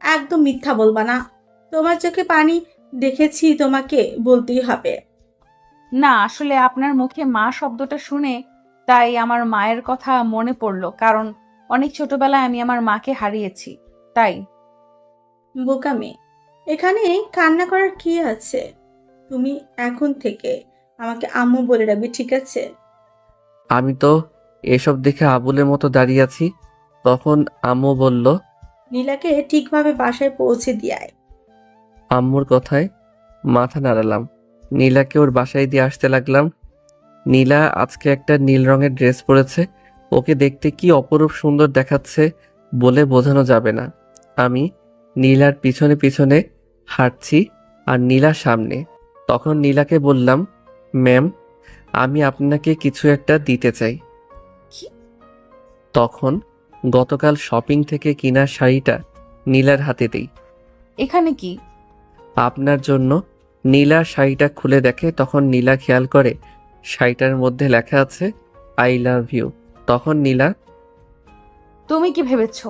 একদম মিথ্যা বলবা না। তোমার চোখে পানি দেখেছি, তোমাকে বলতেই হবে। না, আসলে আপনার মুখে মা শব্দটা শুনে তাই আমার মায়ের কথা মনে পড়লো, কারণ অনেক ছোটবেলায় আমি আমার মাকে হারিয়েছি, তাই। বোকা মেয়ে, এখানে কান্না করার কি আছে? তুমি এখন থেকে আমাকে আম্মু বলে রাখবে, ঠিক আছে? আমি তো এসব দেখে আবুলের মতো দাঁড়িয়ে আছি। তখন আম্মু বলল, নীলাকে ঠিকভাবে বাসায় পৌঁছে দিয়ে আয়। আম্মুর কথায় মাথা নাড়ালাম। নীলাকে ওর বাসায় দিয়ে আসতে লাগলাম। নীলা আজকে একটা নীল রঙের ড্রেস পরেছে। ওকে দেখতে কি অপরূপ সুন্দর দেখাচ্ছে বলে বোঝানো যাবে না। আমি নীলার পিছনে পিছনে হাঁটছি আর নীলার সামনে। তখন নীলাকে বললাম, ম্যাম, আমি আপনাকে কিছু একটা দিতে চাই। কি? তখন গতকাল শপিং থেকে কিনা শাড়িটা নীলার হাতে দেই। এখানে কি? আপনার জন্য। নীলা শাড়িটা খুলে দেখে। তখন নীলা খেয়াল করে শাড়িটার মধ্যে লেখা আছে আই লাভ ইউ। তখন নীলা, তুমি কি ভেবেছো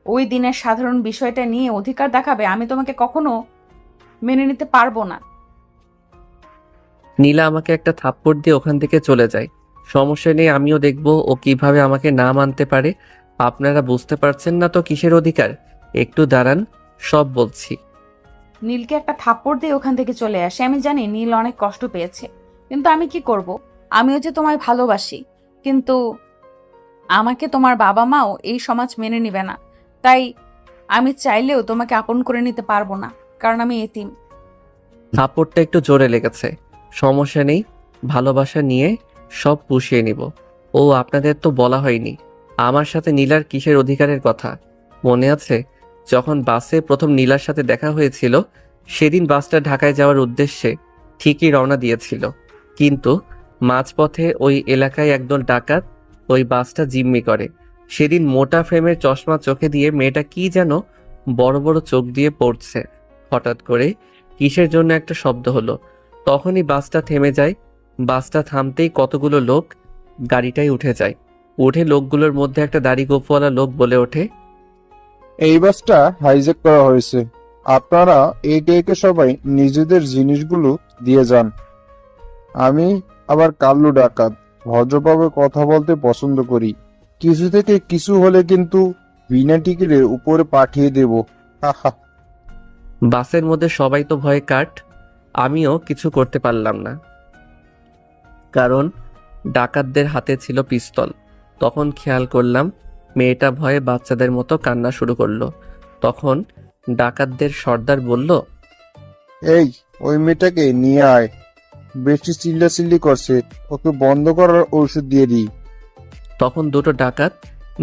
ওই দিনের সাধারণ বিষয়টা নিয়ে অধিকার দেখাবে? আমি তোমাকে কখনো মেনে নিতে পারবো না। নীলা আমাকে একটা থাপ্পড় দিয়ে ওখান থেকে চলে যায়। সমস্যা নেই, আমিও দেখব ও কিভাবে আমাকে না মানতে পারে। আপনারা বুঝতে পারছেন না তো কিসের অধিকার? একটু দাঁড়ান, সব বলছি। নীলকে একটা থাপ্পড় দিয়ে ওখান থেকে চলে আসে। আমি জানি নীল অনেক কষ্ট পেয়েছে, কিন্তু আমি কি করব? আমিও যে তোমায় ভালোবাসি, কিন্তু আমাকে তোমার বাবা মাও এই সমাজ মেনে নিবে না। তাই আমি চাইলেও তোমাকে আপন করে নিতে পারবো না, কারণ আমি এতিম। থাপ্পড়টা একটু জোরে লেগেছে। সমস্যা নেই, ভালোবাসা নিয়ে সব পুষিয়ে নিব। ও আপনাদের তো বলা হয়নি আমার সাথে নীলার কিসের অধিকারের কথা। মনে আছে যখন বাসে প্রথম নীলার সাথে দেখা হয়েছিল? সেদিন বাসটা ঢাকায় যাওয়ার উদ্দেশ্যে ঠিকই রওনা দিয়েছিল, কিন্তু মাঝপথে ওই এলাকায় একদল ডাকাত ওই বাসটা জিম্মি করে। সেদিন মোটা ফ্রেমের চশমা চোখে দিয়ে মেয়েটা কি যেন বড় বড় চোখ দিয়ে পড়ছে। হঠাৎ করে কিসের জন্য একটা শব্দ হলো। তখনই বাসটা থেমে যায়। বাসটা থামতেই কতগুলো লোক গাড়িটায় উঠে যায়। উঠে লোকগুলোর মধ্যে একটা দাড়ি গোঁফওয়ালা লোক বলে ওঠে, এই বাসটা হাইজ্যাক করা হয়েছে। আপনারা একে একে সবাই নিজেদের জিনিসগুলো দিয়ে যান। আমি আবার কাল্লু ডাকাত, ভদ্রভাবে কথা বলতে পছন্দ করি। কিছু থেকে কিছু হলে কিন্তু বিনা টিকিটের উপরে পাঠিয়ে দেব। হাহা। বাসের মধ্যে সবাই তো ভয়ে কাট। আমিও কিছু করতে পারলাম না, কারণ ডাকাতদের হাতে ছিল পিস্তল। তখন খেয়াল করলাম মেয়েটা ভয়ে বাচ্চাদের মতো কান্না শুরু করলো। তখন ডাকাতদের সর্দার বলল, এই, ওই মেয়েটাকে নিয়ে আয়। বেশি চিল্লাচিল্লি করছে, ওকে বন্ধ করার ঔষধ দিয়ে দিই। তখন দুটো ডাকাত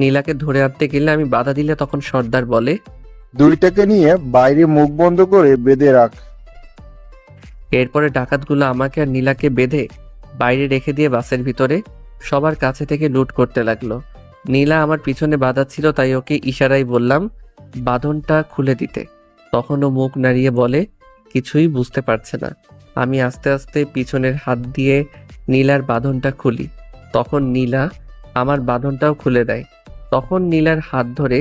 নীলাকে ধরে আনতে গেলে আমি বাধা দিলে তখন সর্দার বলে, দুইটাকে নিয়ে বাইরে মুখ বন্ধ করে বেঁধে রাখ। এরপরে ডাকাতগুলো আমাকে আর নীলাকে বেঁধে বাইরে রেখে দিয়ে বাসের ভিতরে সবার কাছে থেকে লুট করতে লাগলো। নীলা আমার পিছনে বাঁধা ছিল, তাই ওকে ইশারায় বললাম বাঁধনটা খুলে দিতে। তখন ও মুখ নাড়িয়ে বলে কিছুই বুঝতে পারছে না। আমি আস্তে আস্তে পিছনের হাত দিয়ে নীলার বাঁধনটা খুলি। তখন নীলা আমার বাঁধনটাও খুলে দেয়। তখন নীলার হাত ধরে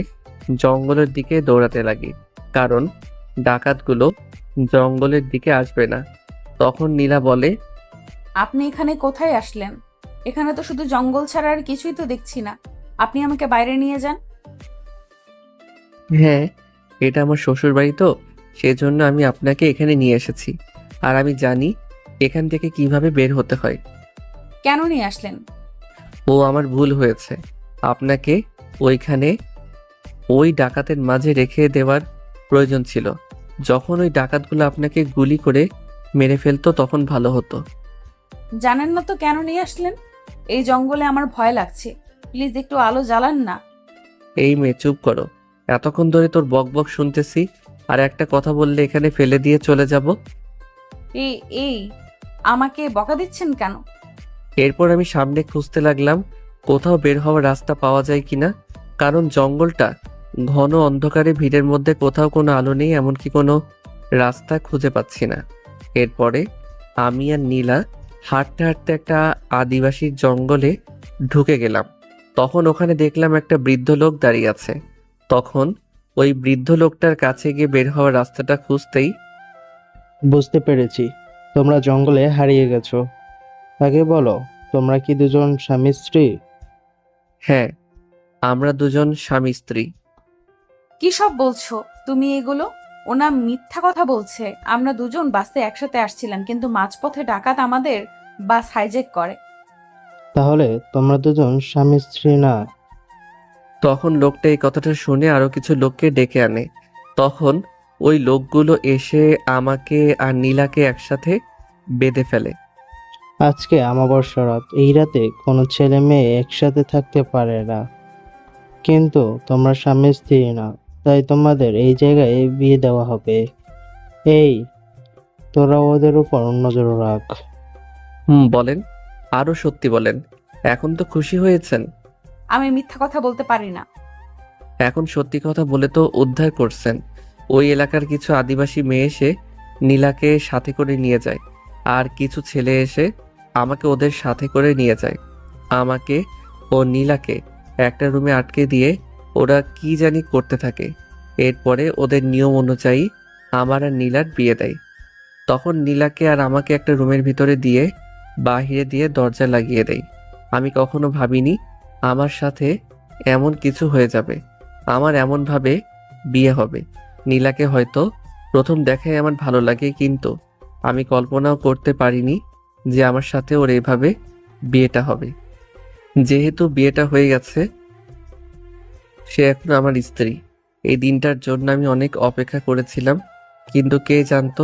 জঙ্গলের দিকে দৌড়াতে লাগি, কারণ ডাকাতগুলো জঙ্গলের দিকে আসবে না। তখন নীলা বলে, আপনি এখানে কোথায় আসলেন? এখানে তো শুধু জঙ্গল ছাড়া আর কিছুই তো দেখছি না। আপনি আমাকে বাইরে নিয়ে যান। হ্যাঁ, এটা আমার শ্বশুর বাড়ি, তো সেজন্য আমি আপনাকে এখানে নিয়ে এসেছি। আর আমি জানি এখান থেকে কিভাবে বের হতে হয়। কেন নিয়ে আসলেন? ও আমার ভুল হয়েছে। আপনাকে ওইখানে ওই ডাকাতের মাঝে রেখে দেওয়ার প্রয়োজন ছিল। যখন ওই ডাকাতগুলো আপনাকে গুলি করে মেরে ফেলতো তখন ভালো হতো। জানেন না তো কেন নিয়ে আসলেন? এই জঙ্গলে আমার ভয় লাগছে, প্লিজ একটু আলো জ্বালান না। এই মেয়ে চুপ করো, এতক্ষণ ধরে তোর বক বক শুনতেছি, আর একটা কথা বললে এখানে ফেলে দিয়ে চলে যাব। এই এই আমাকে বকা দিচ্ছেন কেন? এরপর আমি সামনে খুঁজতে লাগলাম কোথাও বের হওয়ার রাস্তা পাওয়া যায় কিনা, কারণ জঙ্গলটা ঘন অন্ধকারে, ভিড়ের মধ্যে কোথাও কোনো আলো নেই, এমনকি কোনো রাস্তা খুঁজে পাচ্ছি না। এরপরে আমি আর নীলা হাঁটতে হাঁটতে একটা আদিবাসী জঙ্গলে ঢুকে গেলাম। তখন ওখানে দেখলাম একটা বৃদ্ধ লোক দাঁড়িয়ে আছে। তখন ওই বৃদ্ধ লোকটার কাছে গিয়ে বের হওয়ার রাস্তাটা খুঁজতেই বুঝতে পেরেছি, তোমরা জঙ্গলে হারিয়ে গেছো। আগে বলো, তোমরা কি দুজন স্বামী স্ত্রী? হ্যাঁ, আমরা দুজন স্বামী স্ত্রী। কি সব বলছো তুমি এগুলো? ওনা মিথ্যা কথা বলছে। আমরা দুজন বাসে একসাথে আসছিলাম, কিন্তু মাঝপথে ডাকাত আমাদের বাস হাইজ্যাক করে। তাহলে তোমরা দুজন স্বামী স্ত্রী না? তখন লোকটা এই কথাটা শুনে আরো কিছু লোককে ডেকে আনে। তখন ওই লোকগুলো এসে আমাকে আর নীলাকে একসাথে বেঁধে ফেলে। আজকে অমাবস্যা রাত, এই রাতে কোনো ছেলে মেয়ে একসাথে থাকতে পারে না, কিন্তু তোমরা স্বামী স্ত্রী না, তাই তোমাদের এই জায়গায় বিয়ে দেওয়া হবে। এই, তোরা ওদের উপর নজর রাখ। বলেন, আরো সত্যি বলেন। এখন তো খুশি হয়েছেন। আমি মিথ্যা কথা বলতে পারি না। এখন সত্যি কথা বলে তো উদ্ধার করছেন। ওই এলাকার কিছু আদিবাসী মেয়ে এসে নীলাকে সাথে করে নিয়ে যায়, আর কিছু ছেলে এসে আমাকে ওদের সাথে করে নিয়ে যায়। আমাকে ও নীলাকে একটা রুমে আটকে দিয়ে ওরা কি জানি করতে থাকে। এরপরে ওদের নিয়ম অনুযায়ী আমার আর নীলার বিয়ে দেয়। তখন নীলাকে আর আমাকে একটা রুমের ভিতরে দিয়ে বাহিরে দিয়ে দরজা লাগিয়ে দেয়। আমি কখনো ভাবিনি আমার সাথে এমন কিছু হয়ে যাবে, আমার এমনভাবে বিয়ে হবে। নীলাকে হয়তো প্রথম দেখায় আমার ভালো লাগে, কিন্তু আমি কল্পনাও করতে পারিনি যে আমার সাথে ওর এইভাবে বিয়েটা হবে। যেহেতু বিয়েটা হয়ে গেছে, সে এখন আমার স্ত্রী। এই দিনটার জন্য আমি অনেক অপেক্ষা করেছিলাম, কিন্তু কে জানতো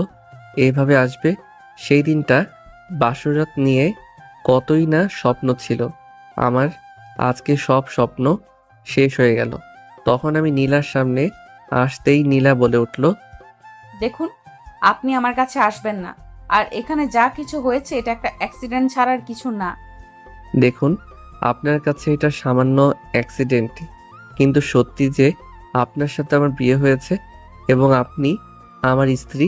এইভাবে আসবে। সেই দিনটা বাসরাত নিয়ে কতই না স্বপ্ন ছিল আমার। আজকে সব স্বপ্ন শেষ হয়ে গেল। তখন আমি নীলার সামনে আসতেই নীলা বলে উঠল, দেখুন, আপনি আমার কাছে আসবেন না। আর এখানে যা কিছু হয়েছে এটা একটা অ্যাক্সিডেন্ট ছাড়ার কিছু না। দেখুন, আপনার কাছে এটা সামান্য অ্যাক্সিডেন্ট, কিন্তু সত্যি যে আপনার সাথে আমার বিয়ে হয়েছে এবং আপনি আমার স্ত্রী।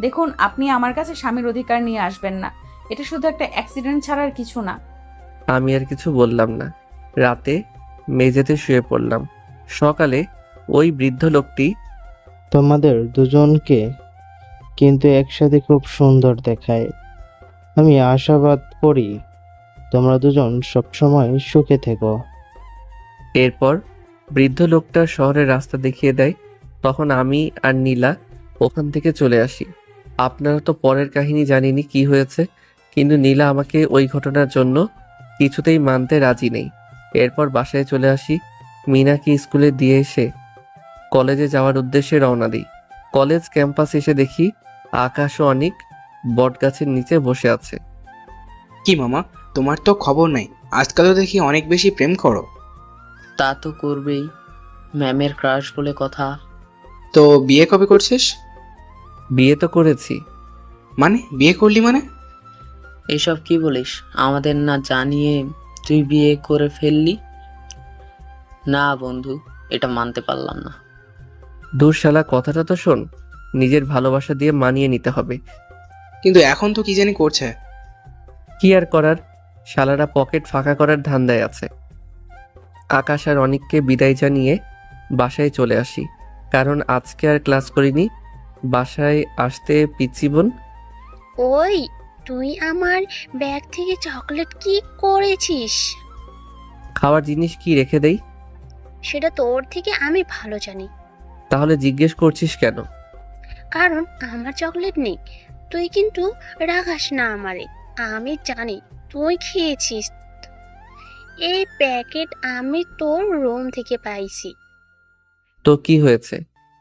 দেখুন, আপনি আমার কাছে স্বামীর অধিকার নিয়ে আসবেন না। এটা শুধু একটা অ্যাক্সিডেন্ট ছাড়ার কিছু না। আমি আর কিছু বললাম না। রাতে মেঝেতে শুয়ে পড়লাম। সকালে ওই বৃদ্ধ লোকটি তোমাদের দুজনকে কিন্তু একসাথে খুব সুন্দর দেখায়। আমি আশাবাদ করি তোমরা দুজন সবসময় সুখে থেকো। এরপর বৃদ্ধ লোকটা শহরের রাস্তা দেখিয়ে দেয়। তখন আমি আর নীলা ওখান থেকে চলে আসি। আপনারা তো পরের কাহিনী জানেনই কি হয়েছে, কিন্তু নীলা আমাকে ওই ঘটনার জন্য কিছুতেই মানতে রাজি নেই। এরপর বাসায় চলে আসি। মিনাকে স্কুলে দিয়ে এসে কলেজে যাওয়ার উদ্দেশ্যে রওনা দিই। কলেজ ক্যাম্পাস এসে দেখি আকাশ ও অনেক বটগাছের নিচে বসে আছে। কি মামা, তোমার তো খবর নেই, আজকাল তো দেখি অনেক বেশি প্রেম করো। তা তো করবেই, ম্যামের ক্রাশ বলে কথা। তো বিয়ে কবে করছিস? বিয়ে তো করেছি। মানে বিয়ে করলি মানে? এসব কি বলিস? আমাদের না জানিয়ে তুই বিয়ে করে ফেললি? না বন্ধু, এটা মানতে পারলাম না। দূর শালা, কথাটা তো শোন। নিজের ভালোবাসা দিয়ে মানিয়ে নিতে হবে। কিন্তু এখন তো কি জানি করছে। কি আর করার, শালারা পকেট ফাঁকা করার ধান্দায় আছে। আকাশ আর অনিককে বিদায় জানিয়ে বাসায় চলে আসি, কারণ আজকে আর ক্লাস করিনি। বাসায় আসতে পিচ্চি বোন, ওই, তুই আমার ব্যাগ থেকে চকলেট কি করেছিস? খাওয়ার জিনিস কি রেখে দেই? সেটা তোর থেকে আমি ভালো জানি। তাহলে জিজ্ঞেস করছিস কেন? কারণ আমার চকলেট নেই। তুই কিন্তু রাখাস না আমারে। আমি জানি তুই খেয়েছিস। এই প্যাকেট আমি তোর রুম থেকে পাইছি। তো কি হয়েছে?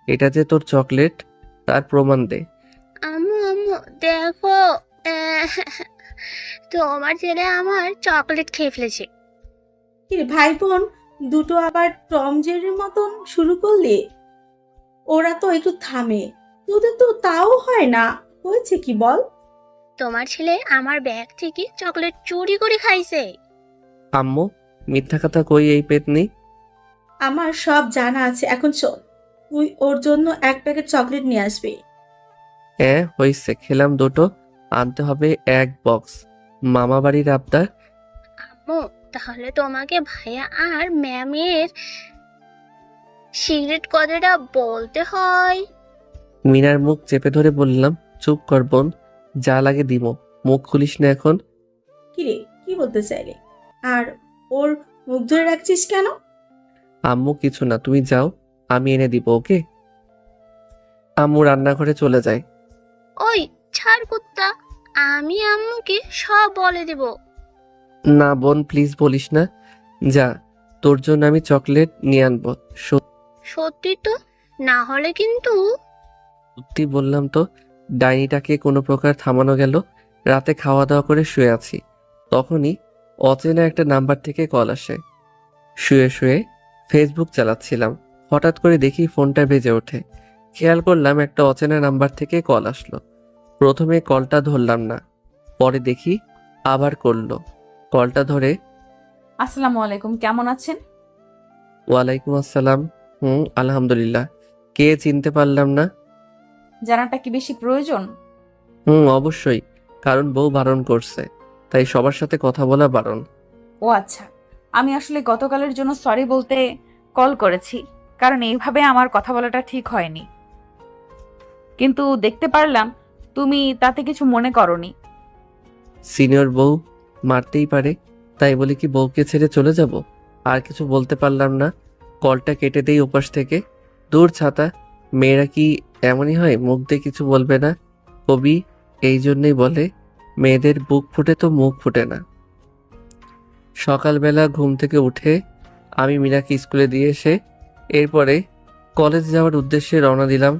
এটা যে তোর চকলেট, তার প্রমাণ দে। আম্মু আম্মু দেখো, আহ, তোমার ছেলে আমার চকলেট খেয়ে ফেলেছে। কিরে ভাই বোন দুটো আবার টম জেরির মতন শুরু করলে? ওরা তো একটু থামে, তোদের তো তাও হয় না। হয়েছে কি বল? তোমার ছেলে আমার ব্যাগ থেকে চকলেট চুরি করে খাইছে। আম্মু, মিথ্যা কথা কই এই পেতনি? আমার সব জানা আছে, এখন শোন। তুই ওর জন্য এক প্যাকেট চকলেট নিয়ে আসবি। হ্যাঁ হইছে, খেলাম দুটো, আনতে হবে এক বক্স। মামা বাড়ির আবদার। আম্মু তাহলে তোমাকে ভাইয়া আর ম্যামের সিক্রেট কথাটা বলতে হয়। মিনার মুখ চেপে ধরে বললাম, চুপ কর বোন, যা লাগে দিব, মুখ খুলিস না এখন। কিরে কি বলতে চাইলে? আর ওর মুখ ধরে রাখছিস কেন? আম্মু কিছু না, তুমি যাও, আমি এনে দিব, ওকে? আম্মু রান্নাঘরে চলে যায়। ওই ছাড় কুত্তা, আমি আম্মুকে সব বলে দেব। না বোন, প্লিজ বলিস না। যা, তোর জন্য আমি চকলেট নিয়ে আনবো। সত্যি তো, না হলে কিন্তু। সত্যি বললাম তো। ডাইনিটাকে কোনো প্রকার থামানো গেল। রাতে খাওয়া দাওয়া করে শুয়ে আছি, তখনই অচেনা একটা নাম্বার থেকে কল আসে। শুয়ে শুয়ে ফেসবুক চালাচ্ছিলাম, হঠাৎ করে দেখি ফোনটা বেজে ওঠে। খেয়াল করলাম একটা অচেনা নাম্বার থেকে কল আসলো। প্রথমে কলটা ধরলাম না, পরে দেখি আবার করলো। কলটা ধরে, আসসালামু আলাইকুম, কেমন আছেন? ওয়ালাইকুম আসসালাম। আলহামদুলিল্লাহ। কে চিনতে পারলাম না। জানাটা কি বেশি প্রয়োজন? অবশ্যই, কারণ বউ বারণ করছে, তাই সবার সাথে কথা বলা বারণ। ও আচ্ছা, আমি আসলে গতকালের জন্য সরি বলতে কল করেছি, কারণ এইভাবে আমার কথা বলাটা ঠিক হয়নি। কিন্তু দেখতে পারলাম তুমি তাতে কিছু মনে করনি। সিনিয়র বউ মারতেই পারে, তাই বলে কি বউকে ছেড়ে চলে যাব? আর কিছু বলতে পারলাম না। কলটা কেটে দেই ওপাশ থেকে। দূর ছাতা, মেয়েরা কি এমনই হয়, মুখ দিয়ে কিছু বলবে না? কবি এই জন্যই বলে, মেয়েদের বুক ফুটে তো মুখ ফুটে না। সকালবেলা ঘুম থেকে উঠে আমি মীনাকে স্কুলে দিয়ে এসে এরপরে কলেজ যাওয়ার উদ্দেশ্যে রওনা দিলাম।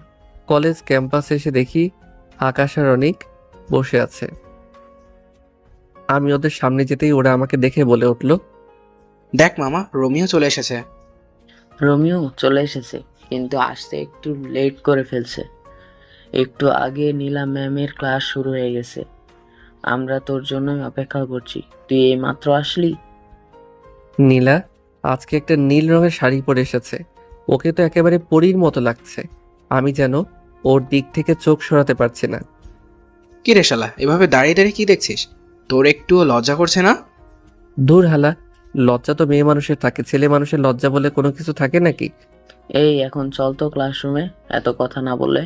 কলেজ ক্যাম্পাসে এসে দেখি আকাশ আর অনিক বসে আছে। আমি ওদের সামনে যেতেই ওরা আমাকে দেখে বলে উঠল, দেখ মামা, রোমিও চলে এসেছে। রোমিও চলে এসেছে, কিন্তু আসতে একটু লেট করে ফেলছে। একটু আগে নীলা ম্যামের ক্লাস শুরু হয়ে গেছে। আমরা তোর জন্যই অপেক্ষা করছি, তুই এইমাত্র আসলি। নীলা আজকে একটা নীল রঙের শাড়ি পরে এসেছে। ওকে তো একেবারে পরীর মতো লাগছে। আমি যেন ওর দিক থেকে চোখ সরাতে পারছি না। কি রে শালা, এভাবে দাঁড়িয়ে দাঁড়িয়ে কি দেখছিস? তোর একটুও লজ্জা করছে না? দূর হালা, লজ্জা তো মেয়ে মানুষের থাকে, ছেলে মানুষের লজ্জা বলে কোনো কিছু থাকে নাকি? এই এখন চল তো ক্লাসরুমে, এত কথা না বলে।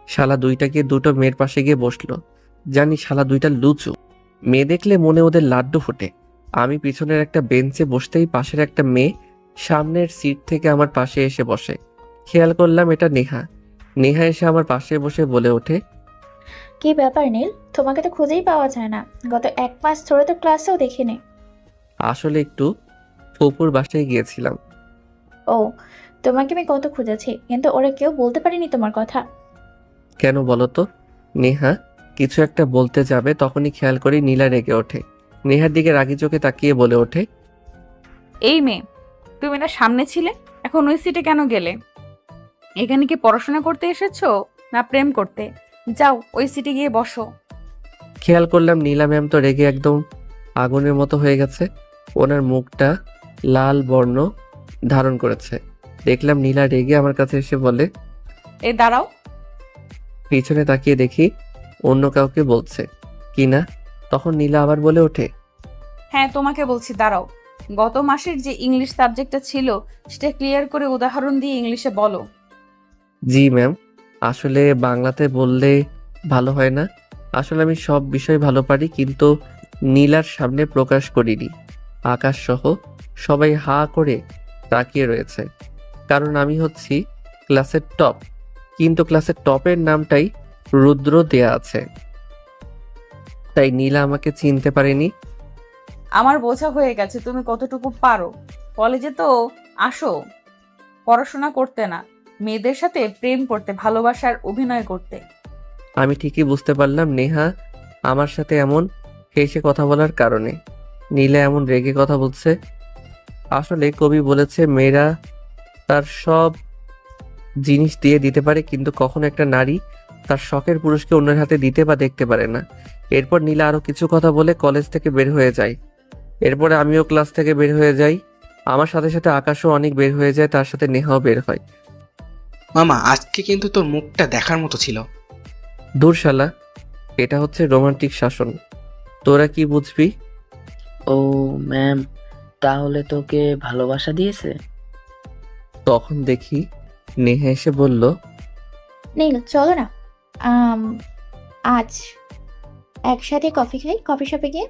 শালা দুইটা গিয়ে দুটো মেয়ের পাশে গিয়ে বসলো। জানি শালা দুইটা লুচু। মেয়ে দেখলে মনে ওদের লাড্ডু ফোটে। আমি পিছনের একটা বেঞ্চে বসতেই পাশের একটা মেয়ে সামনের সিট থেকে আমার পাশে এসে বসে। খেয়াল করলাম এটা নেহা। নেহা এসে আমার পাশে বসে বলে ওঠে, কি ব্যাপার নীল, তোমাকে তো খুঁজেই পাওয়া যায় না। গত 1 মাস ধরে তো ক্লাসেও দেখিনি। আসলে একটু ফুপুর বাসায় গিয়েছিলাম। ও, তোমাকে আমি কত খুঁজেছি, কিন্তু ওরা কেউ বলতে পারেনি তোমার কথা। কেন বলো তো? নেহা কিছু একটা বলতে যাবে, তখনই খেয়াল করি নীলা রেগে ওঠে। নেহার দিকে রাগি চোখে তাকিয়ে বলে ওঠে, এই মেয়ে, তুমি না সামনে ছিলে, এখন ওই সিটে কেন গেলে? এখানে কি পড়াশোনা করতে এসেছো না প্রেম করতে? যাও ওই সিটে গিয়ে বসো। খেয়াল করলাম নীলা ম্যাম তো রেগে একদম আগুনের মতো হয়ে গেছে। ওনার মুখটা লাল বর্ণ ধারণ করেছে। দেখলাম নীলা রেগে আমার কাছে এসে বলে, এই দাঁড়াও। পিছনে তাকিয়ে দেখি অন্য কাউকে বলছে কিনা। তখন নীলা আবার বলে ওঠে, হ্যাঁ তোমাকে বলছি, দাঁড়াও। গত মাসের যে ইংলিশ সাবজেক্টটা ছিল সেটা ক্লিয়ার করে উদাহরণ দিয়ে ইংলিশে বলো। জি ম্যাম, আসলে বাংলাতে বললে ভালো হয় না। আসলে আমি সব বিষয় ভালো পারি, কিন্তু নীলার সামনে প্রকাশ করিনি। আকাশ সহ সবাই হা করে তাকিয়ে রয়েছে, কারণ আমি হচ্ছি ক্লাসের টপ। কিন্তু ক্লাসের টপের নামটাই রুদ্র দেয়া আছে, তাই নীলা আমাকে চিনতে পারেনি। আমার বোঝা হয়ে গেছে তুমি কতটুকু পারো। কলেজে তো আসো পড়াশোনা করতে না, মেয়েদের সাথে প্রেম করতে, ভালোবাসার অভিনয় করতে। আমি ঠিকই বুঝতে পারলাম নেহা আমার সাথে এমন হেসে কথা বলার কারণে। নীলা এমন রেগে কথা বলছে। আসলে কবি বলেছে মেয়েরা তার সব জিনিস দিয়ে দিতে পারে, কিন্তু কখনো একটা নারী তার শখের পুরুষকে অন্যের হাতে দিতে বা দেখতে পারে না। এরপর নীলা আরো কিছু কথা বলে কলেজ থেকে বের হয়ে যায়। এরপরে আমিও ক্লাস থেকে বের হয়ে যাই। আমার সাথে সাথে আকাশও অনেক বের হয়ে যায়, তার সাথে নেহাও বের হয়। মামা, আজকে কিন্তু তোর মুখটা দেখার মতো ছিল। দূর শালা, এটা হচ্ছে রোমান্টিক শাসন, তোরা কি বুঝবি? ও ম্যাম, তাহলে তোকে ভালোবাসা দিয়েছে? তখন দেখি নেহা এসে বলল, নীল চলো না, আম, আজ একসাথে কফি খাই, কফি শপে গিয়ে।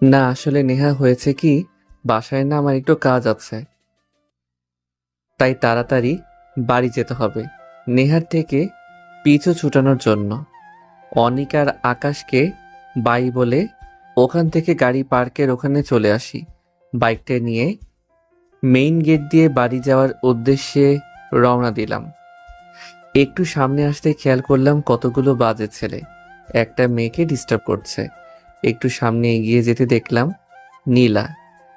না আসলে নেহা হয়েছে কি, বাসায় না আমার একটু কাজ আছে, তাই তাড়াতাড়ি বাড়ি যেতে হবে নেহার থেকে পিছু ছুটানোর জন্য। অনিকার আকাশকে বাই বলে ওখান থেকে গাড়ি পার্কের ওখানে চলে আসি। বাইকটা নিয়ে মেইন গেট দিয়ে বাড়ি যাওয়ার উদ্দেশ্যে রওনা দিলাম। একটু সামনে আসতে খেয়াল করলাম কতগুলো বাজে ছেলে একটা মেয়েকে ডিস্টার্ব করছে। একটু সামনে এগিয়ে যেতে দেখলাম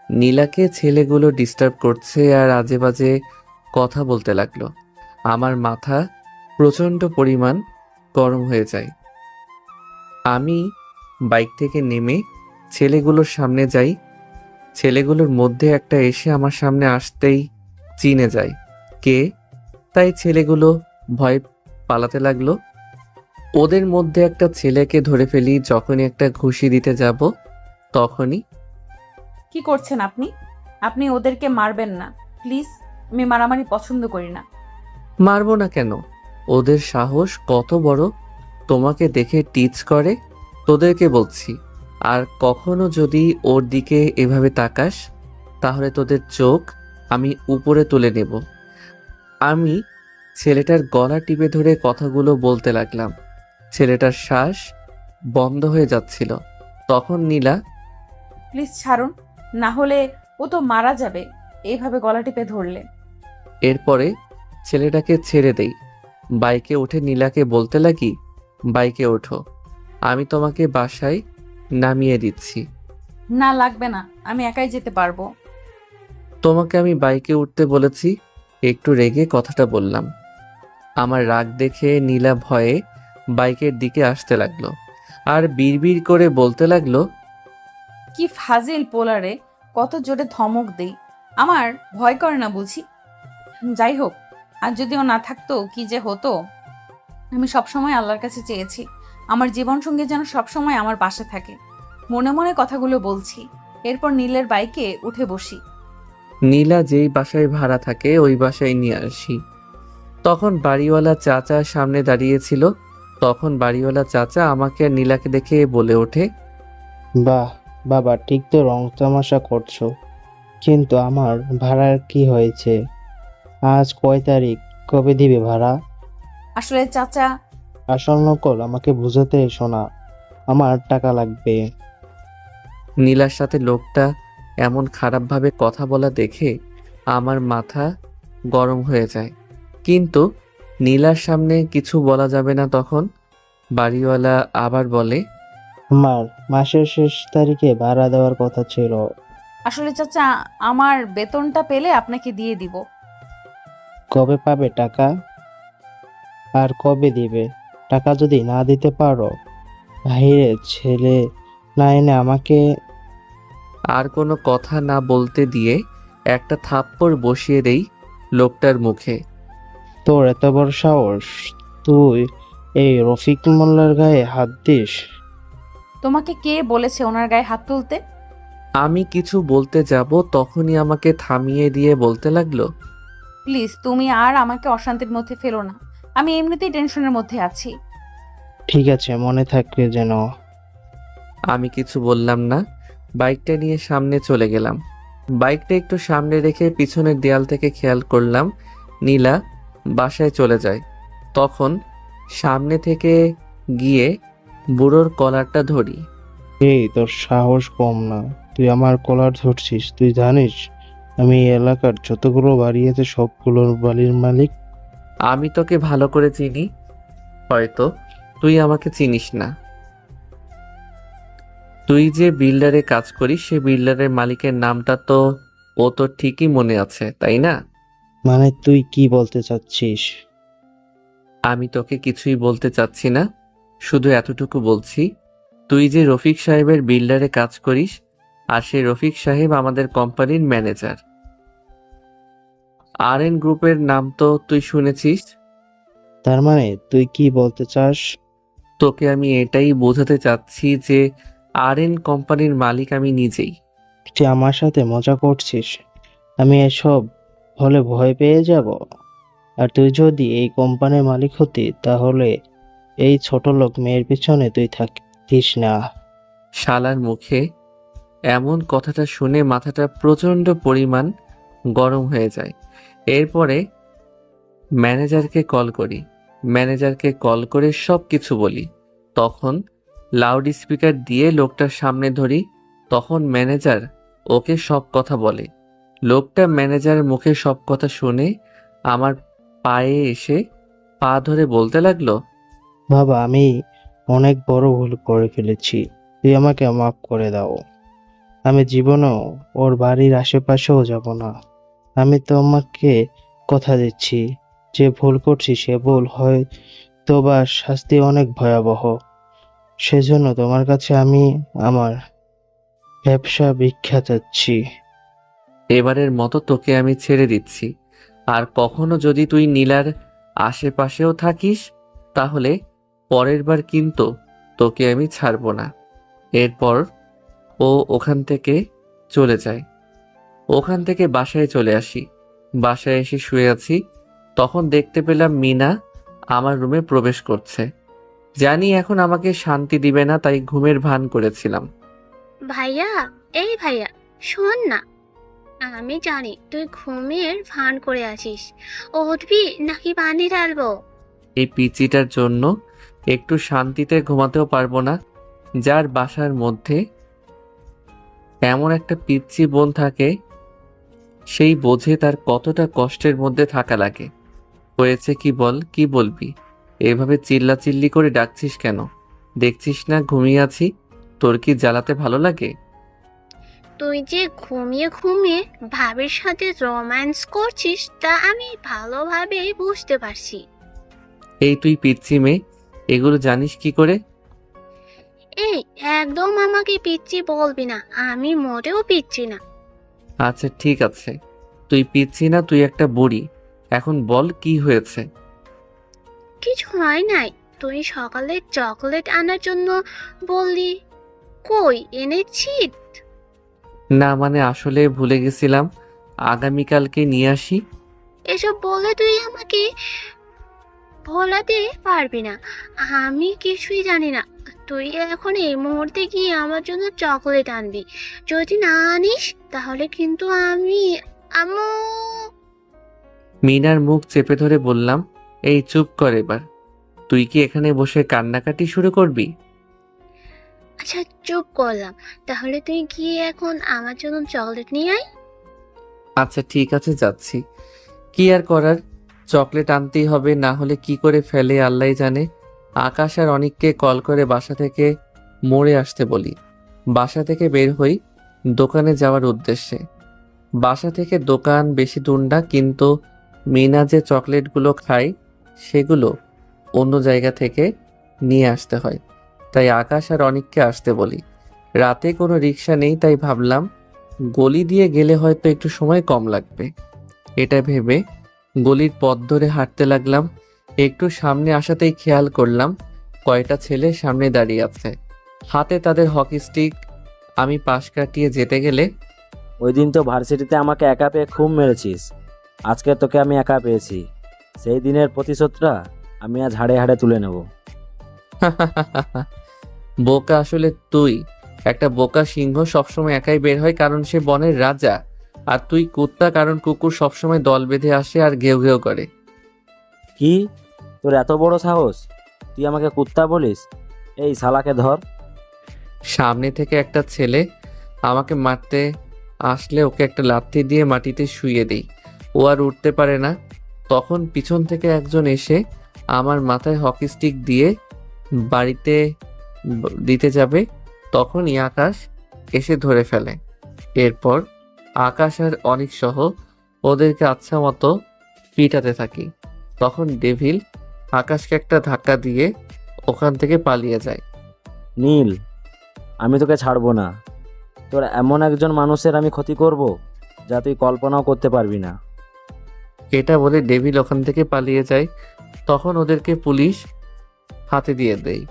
নীলাকে ছেলেগুলো ডিস্টার্ব করছে আর আজে বাজে কথা বলতে লাগলো। আমার মাথা প্রচণ্ড পরিমাণ গরম হয়ে যায়। আমি বাইক থেকে নেমে ছেলেগুলোর সামনে যাই। ছেলেগুলোর মধ্যে একটা এসে আমার সামনে আসতেই চিনে যায় কে, তাই ছেলেগুলো ভয় পালাতে লাগলো। ওদের মধ্যে একটা ছেলেকে ধরে ফেলি। যখনই একটা ঘুষি দিতে যাব তখনই, কি করছেন আপনি? আপনি ওদেরকে মারবেন না প্লিজ, আমি মারামারি পছন্দ করি না। মারবো না কেন? ওদের সাহস কত বড়, তোমাকে দেখে টিচ করে। তোদেরকে বলছি, আর কখনো যদি ওর দিকে এভাবে তাকাস তাহলে তোদের চোখ আমি উপরে তুলে নেব। আমি ছেলেটার গলা টিপে ধরে কথাগুলো বলতে লাগলাম। ছেলেটার শ্বাস বন্ধ হয়ে যাচ্ছিল। তখন নীলা, প্লিজ ছাড়ুন, না হলে ও তো মারা যাবে এইভাবে গলা টিপে ধরলে। এরপরে ছেলেটাকে ছেড়ে দেই। বাইকে উঠে নীলাকে বলতে লাগি, বাইকে ওঠো, আমি তোমাকে বাসায় নামিয়ে দিচ্ছি। না লাগবে না, আমি একাই যেতে পারবো। তোমাকে আমি বাইকে উঠতে বলেছি। একটু রেগে কথাটা বললাম। আমার রাগ দেখে নীলা ভয়ে বাইকের দিকে আসতে লাগলো আর বিড়বিড় করে বলতে লাগলো, কি ফাজিল পোলারে, কত জোরে ধমক দেই, আমার ভয় করে না বুঝি। যাই হোক, আর যদি ও না থাকতো কি যে হতো। আমি সবসময় আল্লাহর কাছে চেয়েছি আমার জীবন সঙ্গী যেন সবসময় আমার পাশে থাকে। মনে মনে কথাগুলো বলছি। এরপর নীলের বাইকে উঠে বসি। নীলা যেই বাসায় ভাড়া থাকে ওই বাসায় নিয়ে আসি। তখন বাড়িওয়ালা চাচা সামনে দাঁড়িয়েছিল। তখন বাড়িওয়ালা চাচা আমাকে আর নীলাকে দেখে বলে ওঠে, বাহ বাবা, ঠিক তো রং তামাশা করছো, কিন্তু আমার ভাড়ার কি হয়েছে? আজ কয় তারিখ? কবে দিবে ভাড়া? আসলে চাচা, আসল নকল আমাকে বুঝাতে এসো না, আমার টাকা লাগবে। নীলার সাথে লোকটা এমন খারাপভাবে কথা বলা দেখে আমার মাথা গরম হয়ে যায়, কিন্তু নীলার সামনে কিছু বলা যাবে না। তখন বাড়িওয়ালা আবার বলে, আমার মাসের শেষ তারিখে ভাড়া দেওয়ার কথা ছিল। আসলে চাচা, আমার বেতনটা পেলে আপনাকে দিয়ে দিব। কবে পাবে টাকা? আর কবে দিবে? টাকা যদি না দিতে পারো, ভাইরে ছেলে না এনে আমাকে। আর কোনো কথা না বলতে দিয়ে একটা থাপ্পড় বসিয়ে দেই লোকটার মুখে। তোর এত বড় সাহস, তুই এই রফিক মোল্লার গায়ে হাত দিস? তোমাকে কে বলেছে ওনার গায়ে হাত তুলতে? আমি কিছু বলতে যাব তখনই আমাকে থামিয়ে দিয়ে বলতে লাগলো, প্লিজ তুমি আর আমাকে অশান্তির মধ্যে ফেলো না, আমি এমনিতেই টেনশনের মধ্যে আছি। ঠিক আছে, মনে থাকবে যেন। আমি কিছু বললাম না। বাইকটা নিয়ে সামনে চলে গেলাম। বাইকটা একটু সামনে রেখে পিছনের দেয়াল থেকে খেয়াল করলাম নীলা বাসায় চলে যায়। তখন সামনে থেকে গিয়ে বুড়োর কলারটা ধরি। এই তোর সাহস কম না, তুই আমার কলার ধরছিস? তুই জানিস আমি এই এলাকার যতগুলো বাড়ি আছে সবগুলোর বাড়ির মালিক। আমি তোকে ভালো করে চিনি, হয়তো তুই আমাকে চিনিস না। তুই যে বিল্ডারে কাজ করিস সে বিল্ডারের মালিকের নামটা তো ও তোর ঠিকই মনে আছে, তাই না? মানে তুই কি বলতে চাচ্ছিস? আমি তোকে কিছুই বলতে চাচ্ছি না, শুধু এতটুকু বলছি, তুই যে রফিক সাহেবের বিল্ডারে কাজ করিস আর সেই রফিক সাহেব আমাদের কোম্পানির ম্যানেজার। RN গ্রুপের নাম তো তুই শুনেছিস। তার মানে তুই কি বলতে চাস? তোকে আমি এটাই বোঝাতে চাচ্ছি যে RN কোম্পানির মালিক আমি নিজেই। তুই আমার সাথে মজা করছিস? আমি এসব হলে ভয় পেয়ে যাব। আর তুই যদি এই কোম্পানির মালিক হতি তাহলে এই ছোট লোক মেয়ের পিছনে তুই থাকিস না। শালার মুখে এমন কথাটা শুনে মাথাটা প্রচণ্ড পরিমাণ গরম হয়ে যায়। এরপরে ম্যানেজারকে কল করে সব কিছু বলি। তখন লাউড স্পিকার দিয়ে লোকটার সামনে ধরি। তখন ম্যানেজার ওকে সব কথা বলে। লোকটা ম্যানেজারের মুখে সব কথা শুনে আমার পায়ে এসে পা ধরে বলতে লাগলো, বাবা, আমি অনেক বড় ভুল করে ফেলেছি, তুই আমাকে মাফ করে দাও। আমি জীবনেও ওর বাড়ির আশেপাশেও যাব না। আমি তোমাকে কথা দিচ্ছি, যে ভুল করছি সে ভুল হয়তো বা শাস্তি অনেক ভয়াবহ। সেজন্য তোমার কাছে আমি আমার ব্যবসা ভিক্ষা চাচ্ছি। এবারের মতো তোকে আমি ছেড়ে দিচ্ছি। আর কখনো যদি তুই নীলার আশেপাশেও থাকিস তাহলে পরের বার কিন্তু তোকে আমি ছাড়বো না। এরপর ও ওখান থেকে চলে যায়। ওখান থেকে বাসায় চলে আসি। বাসায় এসে শুয়ে আছি, তখন দেখতে পেলাম মিনা আমার রুমে প্রবেশ করছে। জানি এখন আমাকে শান্তি দিবে না, তাই ঘুমের ভান করেছিলাম। ভাইয়া, এই ভাইয়া, শোন না। আমি জানি তুই ঘুমের ভান করে আছিস। উঠবি নাকি পানি ঢালবো? এই পিচিটার জন্য একটু শান্তিতে ঘুমাতেও পারবো না। যার বাসার মধ্যে এমন একটা পিচ্চি বোন থাকে সেই বোঝে তার কতটা কষ্টের মধ্যে থাকা লাগে। হয়েছে কি বল, কি বলবি? এভাবে চিল্লাচিল্লি করে ডাকছিস কেন? দেখছিস না ঘুমিয়ে আছি? তোর কি জ্বালাতে ভালো লাগে? তুই যে ঘুমিয়ে ঘুমিয়ে ভাবির সাথে রোম্যান্স করছিস তা আমি ভালোভাবেই বুঝতে পারছি। এই তুই পিচ্চি মেয়ে, এগুলো জানিস কি করে? এই, একদম আমাকে পিচ্চি বলবি না, আমি মোটেও পিচ্চি না। আচ্ছা ঠিক আছে, তুই পিচ্ছি না, তুই একটা বুড়ি। এখন বল কি হয়েছে? কিছু হয় নাই। তুই সকালে চকলেট আনার জন্য বললি, কই এনেছি? না মানে আসলে ভুলে গেছিলাম, আগামীকালকে নিয়ে আসি। এসব বলে তুই আমাকে ভোলাতে পারবি না। আমি কিছুই জানি না। তুই এখন এই মুহূর্তে গিয়ে আমার জন্য চকলেট আনবি। যদি না আনিস তাহলে কিন্তু আমি আম্মু। মিনার মুখ চেপে ধরে বললাম, এই চুপ কর এবার। তুই কি এখানে বসে কান্নাকাটি শুরু করবি? আচ্ছা চুপ করলাম, তাহলে তুই গিয়ে এখন আমার জন্য চকলেট নিয়ে আয়। আচ্ছা ঠিক আছে, যাচ্ছি। কি আর করার, চকলেট আনতেই হবে, না হলে কি করে ফেলে আল্লাহই জানে। আকাশ আর অনিককে কল করে বাসা থেকে মোড়ে আসতে বলি। বাসা থেকে বের হই দোকানে যাওয়ার উদ্দেশ্যে। বাসা থেকে দোকান বেশি দূর না, কিন্তু মিনা যে চকলেটগুলো খায় সেগুলো অন্য জায়গা থেকে নিয়ে আসতে হয়, তাই আকাশ আর অনিককে আসতে বলি। রাতে কোনো রিক্সা নেই, তাই ভাবলাম গলি দিয়ে গেলে হয়তো একটু সময় কম লাগবে। এটা ভেবে গলির পথ ধরে হাঁটতে লাগলাম। একটু সামনে আসাতেই খেয়াল করলাম কয়টা ছেলে সামনে দাঁড়িয়ে আছে, হাতে তাদের হকি স্টিক। আমি পাশ কাটিয়ে যেতে গেলে, ওই দিন তো ভার্সিটিতে আমাকে একা পেয়ে খুব মেরেছিস, আজকে তোকে আমি একা পেয়েছি। সেই দিনের প্রতিশোধটা আমি আজ হাড়ে হাড়ে তুলে নেব। বোকা আসলে তুই। একটা বোকা সিংহ সবসময় একাই বের হয় কারণ সে বনের রাজা, আর তুই কুত্তা কারণ কুকুর সবসময় দল বেঁধে আসে আর ঘেউ ঘেউ করে। কি, তোর এত বড় সাহস? তুই আমাকে কুত্তা বলিস? এই শালাকে ধর। সামনে থেকে একটা ছেলে আমাকে মারতে আসলে ওকে একটা লাথি দিয়ে মাটিতে শুইয়ে দিই। ও আর উঠতে পারে না। তখন পিছন থেকে একজন এসে আমার মাথায় হকি স্টিক দিয়ে বাড়িতে দিতে যাবে, তখনই আকাশ এসে ধরে ফেলে। এরপর আকাশ আর অনিক সহ ওদেরকে আচ্ছা মতো পিটাতে থাকি। তখন ডেভিল আকাশকে একটা ধাক্কা দিয়ে ওখান থেকে পালিয়ে যায়। নীল, আমি তোকে ছাড়বো না। তোর এমন একজন মানুষের আমি ক্ষতি করব যা তুই কল্পনাও করতে পারবি না। এটা বলে ডেভিল ওখান থেকে পালিয়ে যায়। তখন ওদেরকে পুলিশ হাতে দিয়ে দেয়।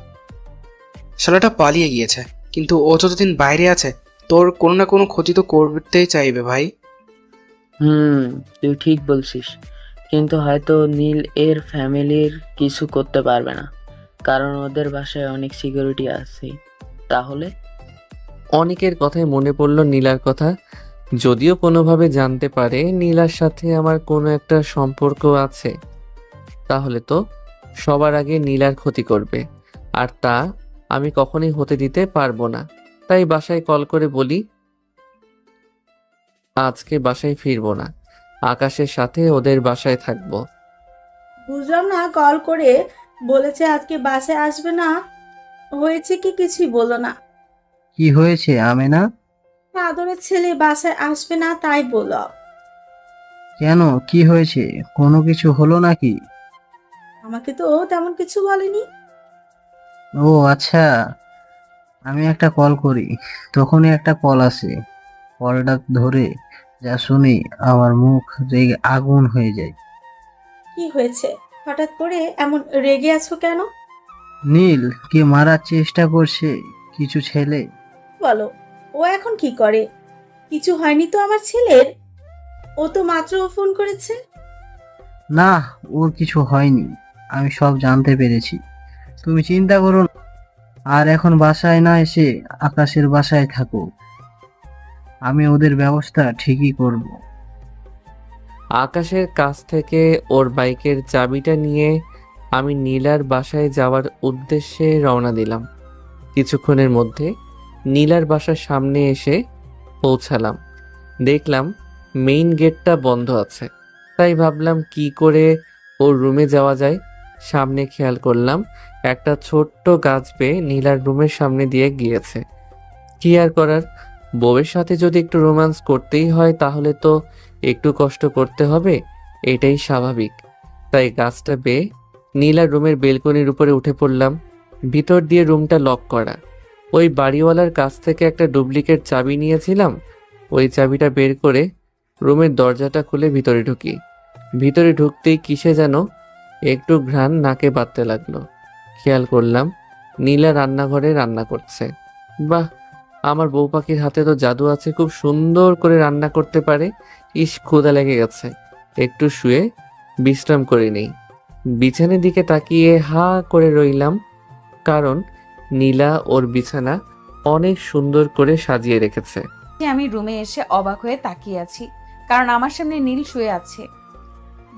শালাটা পালিয়ে গিয়েছে, কিন্তু ও যতদিন বাইরে আছে তোর কোনো না কোনো ক্ষতি তো করতেই চাইবে ভাই। তুই ঠিক বলছিস, কিন্তু হয়তো নীল এর ফ্যামিলির কিছু করতে পারবে না, কারণ ওদের বাসায় অনেক সিকিউরিটি আছে। তাহলে অনেকের কথায় মনে পড়ল নীলার কথা। যদিও কোনোভাবে জানতে পারে নীলার সাথে আমার কোনো একটা সম্পর্ক আছে, তাহলে তো সবার আগে নীলার ক্ষতি করবে, আর তা আমি কখনোই হতে দিতে পারবো না। তাই বাসায় কল করে বলি আজকে বাসায় ফিরবো না, আকাশের সাথে ওদের বাসায় থাকবো। বুঝলাম না, কল করে বলেছে আজকে বাসায় আসবে না, হয়েছে কি কিছুই বললো না। কি হয়েছে আমেনা? আদরের ছেলে বাসায় আসবে না তাই বলল। কেন, কি হয়েছে? কোনো কিছু হলো নাকি? আমাকে তো তেমন কিছু বলেনি। ও আচ্ছা, আমি একটা কল করি, তখনই একটা কল আসে। কলটা ধরে যা শুনি আমার মুখ রেগে আগুন হয়ে যায়। কি হয়েছে? হঠাৎ করে এমন রেগে আছো কেন? নীল কে মারার চেষ্টা করছে কিছু ছেলে। বলো, ও এখন কি করে? কিছু হয়নি তো আমার ছেলের? ও তো মাত্র ফোন করেছে। না, ওর কিছু হয়নি, আমি সব জানতে পেরেছি। তুমি চিন্তা করো না। আর এখন বাসায় না এসে আকাশের বাসায় থাকো, আমি ওদের ব্যবস্থা ঠিকই করব। আকাশের কাছ থেকে ওর বাইকের চাবিটা নিয়ে আমি নীলার বাসায় যাওয়ার উদ্দেশ্যে রওনা দিলাম। কিছুক্ষণের মধ্যে নীলার বাসার সামনে এসে পৌঁছালাম। দেখলাম মেইন গেটটা বন্ধ আছে, তাই ভাবলাম কি করে ওর রুমে যাওয়া যায়। সামনে খেয়াল করলাম একটা ছোট্ট গাছ বেয়ে নীলার রুমের সামনে দিয়ে গিয়েছে। কি আর করার, বউয়ের সাথে যদি একটু রোম্যান্স করতেই হয় তাহলে তো একটু কষ্ট করতে হবে, এটাই স্বাভাবিক। তাই গাছটা বেয়ে নীলার রুমের বেলকনির উপরে উঠে পড়লাম। ভিতর দিয়ে রুমটা লক করা। ওই বাড়িওয়ালার কাছ থেকে একটা ডুপ্লিকেট চাবি নিয়েছিলাম। ওই চাবিটা বের করে রুমের দরজাটা খুলে ভিতরে ঢুকি। ভিতরে ঢুকতেই কিসে যেন একটু ঘ্রাণ নাকে বাজতে লাগলো। খেয়াল করলাম নীলা রান্নাঘরে রান্না করছে। বাহ, আমার বউ পাখির হাতে তো জাদু আছে, খুব সুন্দর করে রান্না করতে পারে। ইস, ক্ষুধা লেগে গেছে, একটু শুয়ে বিশ্রাম করে নেই। বিছানার দিকে তাকিয়ে হা করে রইলাম, কারণ নীলা ওর বিছানা অনেক সুন্দর করে সাজিয়ে রেখেছে। আমি রুমে এসে অবাক হয়ে তাকিয়ে আছি, কারণ আমার সামনে নীল শুয়ে আছে।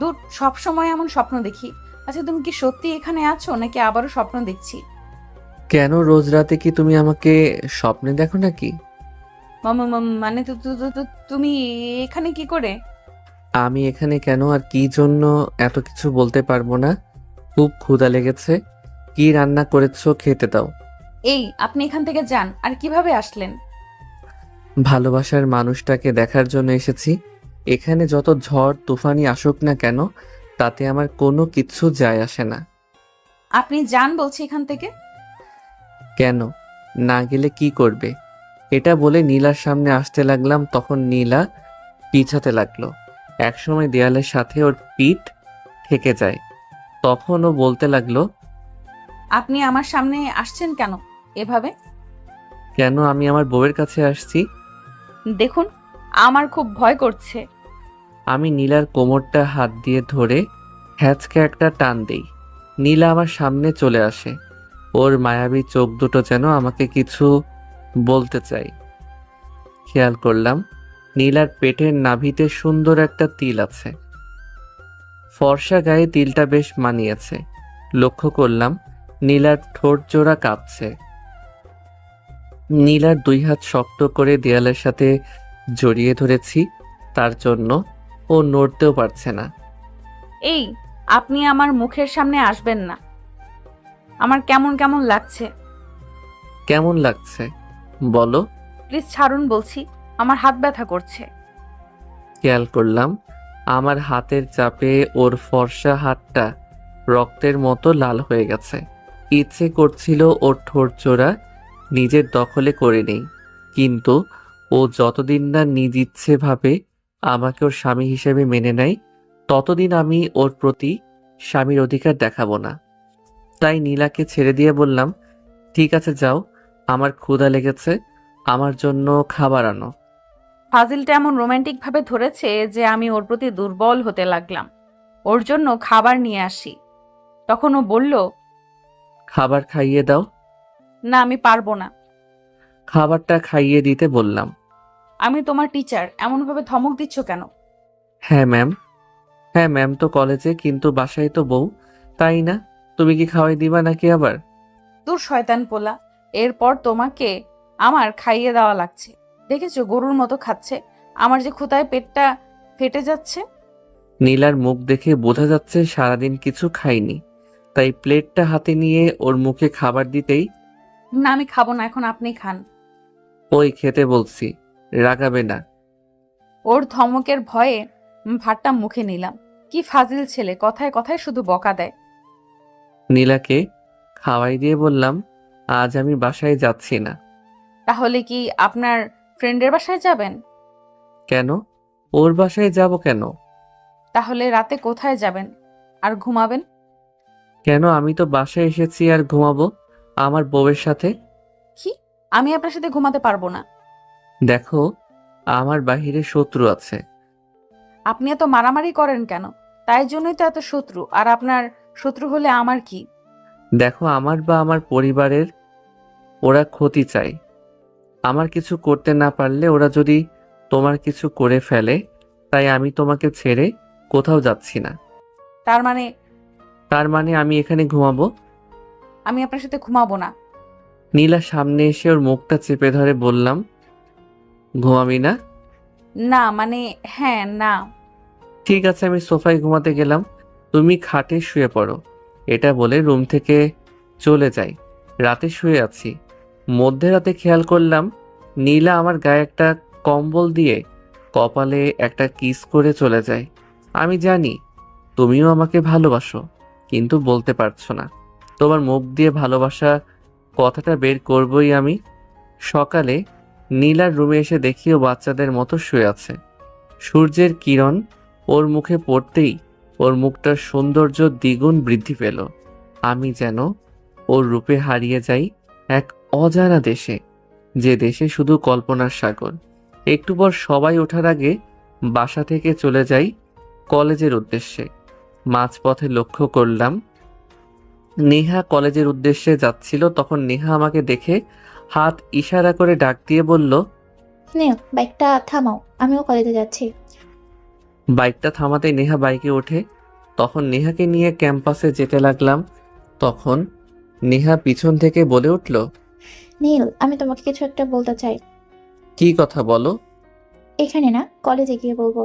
দূর, সব সময় এমন স্বপ্ন দেখি। আচ্ছা, তুমি কি সত্যি এখানে আছো নাকি আবারও স্বপ্ন দেখছি? কেন, রোজ রাতে কি তুমি আমাকে স্বপ্নে দেখো নাকি? মানে তুমি এখানে কি করে? আমি এখানে কেন আর কি জন্য এত কিছু বলতে পারবো না। খুব ক্ষুধা লেগেছে, কি রান্না করেছো খেতে দাও। এই, আপনি এখান থেকে যান। আর কিভাবে আসলেন? ভালোবাসার মানুষটাকে দেখার জন্য এসেছি। এখানে যত ঝড় তুফানি আসুক না কেন, তাতে আমার কোনো কিছু যায় আসে না। আপনি যান বলছি এখান থেকে। কেন, না গেলে কি করবে? এটা বলে নীলার সামনে আসতে লাগলাম, তখন নীলা পিছাতে লাগলো। একসময় দেয়ালের সাথে ওর পিঠ ঠেকে যায়। তখন ও বলতে লাগলো, আপনি আমার সামনে আসছেন কেন এভাবে? কেন, আমি আমার বউয়ের কাছে আসছি। দেখুন, আমার খুব ভয় করছে। আমি নীলার কোমরটা হাত দিয়ে ধরে হ্যাঁচকে একটা টান দেই। নীলা আমার সামনে চলে আসে। ওর মায়াবী চোখ দুটো যেন আমাকে কিছু বলতে চাই। খেয়াল করলাম নীলার পেটের নাভিতে সুন্দর একটা তিল আছে। ফর্সা গায়ে তিলটা বেশ মানিয়েছে। লক্ষ্য করলাম নীলার ঠোঁট জোড়া কাঁপছে। নীলার 2 হাত শক্ত করে দেয়ালের সাথে জড়িয়ে ধরেছি, তার জন্য ও নড়তেও পারছে না। এই, আপনি আমার মুখের সামনে আসবেন না। আমার কেমন কেমন লাগছে। কেমন লাগছে বলো? প্লিজ ছাড়ুন বলছি, আমার হাত ব্যথা করছে। খেয়াল করলাম আমার হাতের চাপে ওর ফর্সা হাতটা রক্তের মতো লাল হয়ে গেছে। ইচ্ছে করছিল ওর ঠোঁট জোড়া নিজের দখলে করে নেই, কিন্তু ও যতদিন না নিজ ইচ্ছে ভাবে আমাকে ওর স্বামী হিসেবে মেনে নেয়, ততদিন আমি ওর প্রতি স্বামীর অধিকার দেখাবো না। তাই নীলাকে ছেড়ে দিয়ে বললাম, ঠিক আছে যাও, আমার ক্ষুধা লেগেছে, আমার জন্য খাবার আনো। ফাজিলটা এমন রোমান্টিক ভাবে ধরেছে যে আমি ওর প্রতি দুর্বল হতে লাগলাম। ওর জন্য খাবার নিয়ে আসি। তখন ও বলল, খাবার খাইয়ে দাও। না, আমি পারবো না। খাবারটা খাইয়ে দিতে বললাম। আমি তোমার টিচার, এমনভাবে ধমক দিচ্ছ কেন? হ্যাঁ ম্যাম তো কলেজে, কিন্তু বাসায় তো বউ, তাই না? তুমি কি খাওয়াই দিবা নাকি আবার? দূর শয়তান পোলা, এরপর তোমাকে আমার খাইয়ে দেওয়া লাগছে। দেখেছো গরুর মতো খাচ্ছে। আমার যে ক্ষুধায় পেটটা ফেটে যাচ্ছে। নীলার মুখ দেখে বোঝা যাচ্ছে সারাদিন কিছু খাইনি, তাই প্লেটটা হাতে নিয়ে ওর মুখে খাবার দিতেই, না, আমি খাবো না, এখন আপনি খান। ওই খেতে বলছি, রাগাবে না। ওর ধমকের ভয়ে ভাতটা মুখে নিলাম। কি ফাজিল ছেলে, কথায় কথায় শুধু বকা দেয়। নীলাকে খাওয়াই দিয়ে বললাম, আজ আমি বাসায় যাচ্ছি না। তাহলে কি আপনার ফ্রেন্ডের বাসায় যাবেন? কেন? ওর বাসায় যাব কেন? তাহলে রাতে কোথায় যাবেন আর ঘুমাবেন? কেন? আমি তো বাসায় এসেছি আর ঘুমাবো আমার বউয়ের সাথে। কি? আমি আপনার সাথে ঘুমাতে পারবো না। দেখো, আমার বাহিরে শত্রু আছে। আপনি এত মারামারি করেন কেন? তাই জন্যই তো এত শত্রু। আর আপনার শত্রু হলে আমার কি? দেখো, আমার বা আমার পরিবারের ওরা ক্ষতি চায়। আমার কিছু করতে না পারলে ওরা যদি তোমার কিছু করে ফেলে, তাই আমি তোমাকে ছেড়ে কোথাও যাচ্ছি না। তার মানে আমি এখানে ঘুমাবো। আমি আপনার সাথে ঘুমাবো না। নীলা সামনে এসে ওর মুখটা চেপে ধরে বললাম, ঘুমাবি না? না মানে হ্যাঁ, না। ঠিক আছে, আমি সোফায় ঘুমাতে গেলাম, তুমি খাটে শুয়ে পড়ো। এটা বলে রুম থেকে চলে যাই। রাতে শুয়ে আছি, মধ্যরাতে খেয়াল করলাম নীলা আমার গায়ে একটা কম্বল দিয়ে কপালে একটা কিস করে চলে যায়। আমি জানি তুমিও আমাকে ভালোবাসো, কিন্তু বলতে পারছো না। তোমার মুখ দিয়ে ভালোবাসা কথাটা বের করবই আমি। সকালে নীলার রুমে এসে দেখি ও বাচ্চাদের মতো শুয়ে আছে। সূর্যের কিরণ ওর মুখে পড়তেই ওর মুখটার সৌন্দর্য দ্বিগুণ বৃদ্ধি পেল। আমি যেন ওর রূপে হারিয়ে যাই এক অজানা দেশে, যে দেশে শুধু কল্পনার সাগর। একটু পর সবাই ওঠার আগে বাসা থেকে চলে যাই কলেজের উদ্দেশ্যে। মাঝপথে লক্ষ্য করলাম নেহা কলেজের উদ্দেশ্যে যাচ্ছিল। তখন নেহা আমাকে দেখে হাত ইশারা করে ডাক দিয়ে বলল, নীল, বাইকটা থামাও, আমিও কলেজে যাচ্ছি। বাইকটা থামাতে নেহা বাইকে ওঠে। তখন নেহাকে নিয়ে ক্যাম্পাসে যেতে লাগলাম। তখন নেহা পিছন থেকে বলে উঠল, নীল, আমি তোমাকে কিছু একটা বলতে চাই। কি কথা বলো? এখানে না, কলেজে গিয়ে বলবো।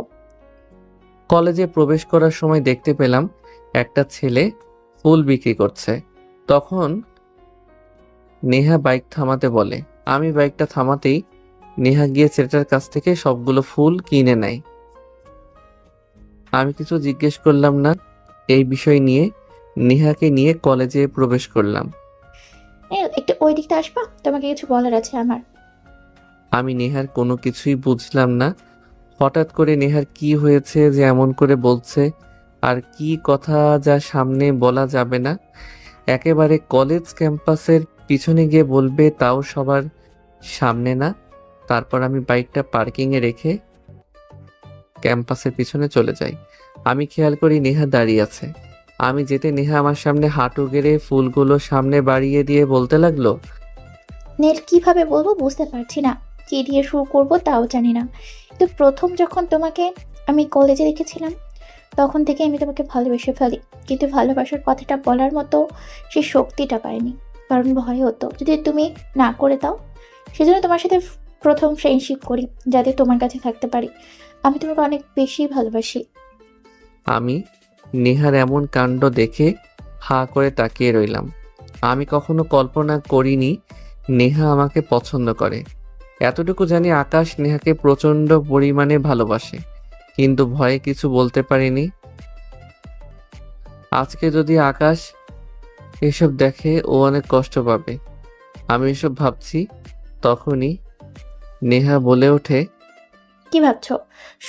কলেজে প্রবেশ করার সময় দেখতে পেলাম একটা ছেলে ফুল বিক্রি করছে। তখন নেহা বাইক থামাতে বলে। আমি বাইকটা থামাতেই নেহা গিয়ে ছেলেটার কাছ থেকে সবগুলো ফুল কিনে নেয়। আমি কিছু জিজ্ঞেস করলাম না। এই বিষয় নিয়ে নেহাকে নিয়ে কলেজে প্রবেশ করলাম। নীল, একটু ওই দিকটা আসবা, তোমাকে কিছু বলার আছে আমার। আমি নেহার কোনো কিছুই বুঝলাম না। হঠাৎ করে নেহার কি হয়েছে যে এমন করে বলছে, আর কি কথা যা সামনে বলা যাবে না। একেবারে কলেজ ক্যাম্পাসের পিছনে গিয়ে বলবে, তাও সবার সামনে না। তারপর আমি বাইকটা পার্কিংয়ে রেখে ক্যাম্পাসের পিছনে চলে যাই। আমি খেয়াল করি নেহা দাঁড়িয়ে আছে। আমি যেতে নেহা আমার সামনে হাঁটু গেড়ে ফুলগুলো সামনে বাড়িয়ে দিয়ে বলতে লাগলো, নীল, কিভাবে বলবো বুঝতে পারছি না, কি দিয়ে শুরু করব তাও জানি না। কিন্তু প্রথম যখন তোমাকে আমি কলেজে দেখেছিলাম, তখন থেকে আমি তোমাকে ভালোবেসে ফেলি। কিন্তু ভালোবাসার কথাটা বলার মতো সেই শক্তিটা পাইনি, কারণ ভয় হতো যদি তুমি না করে দাও, সেজন্য তোমার সাথে প্রথম ফ্রেন্ডশিপ করি, যাতে তোমার কাছে থাকতে পারি। আমি তোমাকে অনেক বেশি ভালোবাসি। আমি নেহার এমন কাণ্ড দেখে হা করে তাকিয়ে রইলাম। আমি কখনো কল্পনা করিনি নেহা আমাকে পছন্দ করে। এতটুকু জানি আকাশ নেহাকে প্রচণ্ড পরিমাণে ভালোবাসে, কিন্তু ভয়ে কিছু বলতে পারিনি। আজকে যদি আকাশ এসব দেখে ও অনেক কষ্ট পাবে। আমি এসব ভাবছি, তখনই নেহা বলে ওঠে, কি ভাবছো?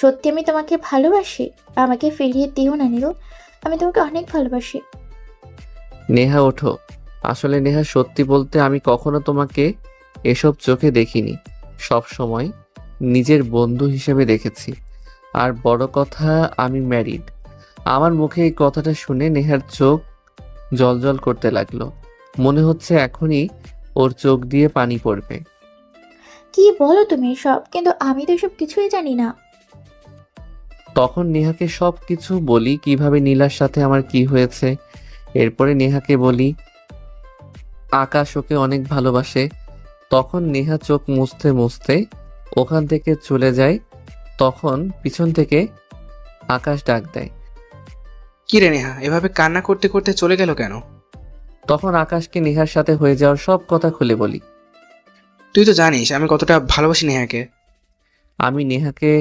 সত্যি আমি তোমাকে ভালোবাসি। আমাকে ফিরিয়ে দিও না নীল, আমি তোমাকে অনেক ভালোবাসি। নেহা ওঠো। আসলে নেহা, সত্যি বলতে আমি কখনো তোমাকে এসব চোখে দেখিনি। সব সময় নিজের বন্ধু হিসেবে দেখেছি। আর বড় কথা, আমি ম্যারিড। আমার মুখে এই কথাটা শুনে নেহার চোখ জ্বলজ্বল করতে লাগলো। মনে হচ্ছে এখনই ওর চোখ দিয়ে পানি পড়বে। কি বলো তুমি এসব? কিন্তু আমি তো এসব কিছুই জানি না। তখন নেহাকে সব কিছু বলি, কিভাবে নীলার সাথে আমার কি হয়েছে। এরপরে নেহাকে বলি আকাশ ওকে অনেক ভালোবাসে। তখন নেহা চোখ মুছতে মুছতে ওখান থেকে চলে যায়। তখন পিছন থেকে আকাশ ডাক দেয়। কি রে নেহা, এভাবে কান্না করতে করতে চলে গেল কেন? তখন আকাশকে নেহার সাথে হয়ে যাওয়ার সব কথা খুলে বলি। তুই তো জানিস আমি কতটা ভালোবাসি নেহাকে। আমি নেহাকে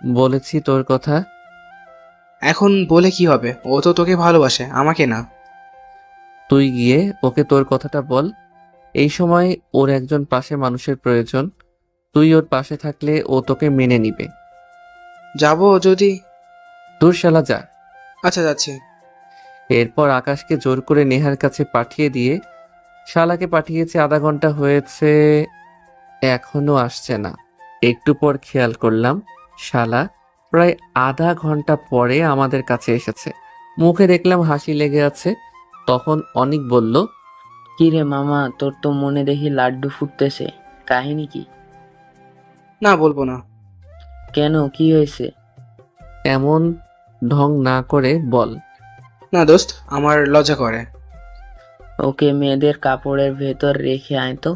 বলেছি তোর কথা। এখন বলে কি হবে? ও তো তোকে ভালোবাসে, আমাকে না। তুই গিয়ে ওকে তোর কথাটা বল। এই সময় ওর একজন পাশে মানুষের প্রয়োজন। তুই ওর পাশে থাকলে ও তোকে মেনে নিবে। যাবো যদি? তোর শালা যা। আচ্ছা, যাচ্ছি। এরপর আকাশকে জোর করে নেহার কাছে পাঠিয়ে দিয়ে শালাকে পাঠিয়েছে। আধা ঘন্টা হয়েছে, এখনো আসছে না। একটু পর খেয়াল করলাম শালা প্রায় আধা ঘন্টা পরে আমাদের কাছে এসেছে। মুখে দেখলাম হাসি লেগে আছে। তখন অনিক বলল, কি রে মামা, তোর তো মনে দেখি লাড্ডু ফুটতেছে, কাহিনী কি? না, বলবো না। কেন, কি হয়েছে? এমন ঢং না করে বল। না দোস্ত, আমার লজ্জা করে। ওকে মেয়েদের কাপড়ের ভেতর রেখে আয় তো।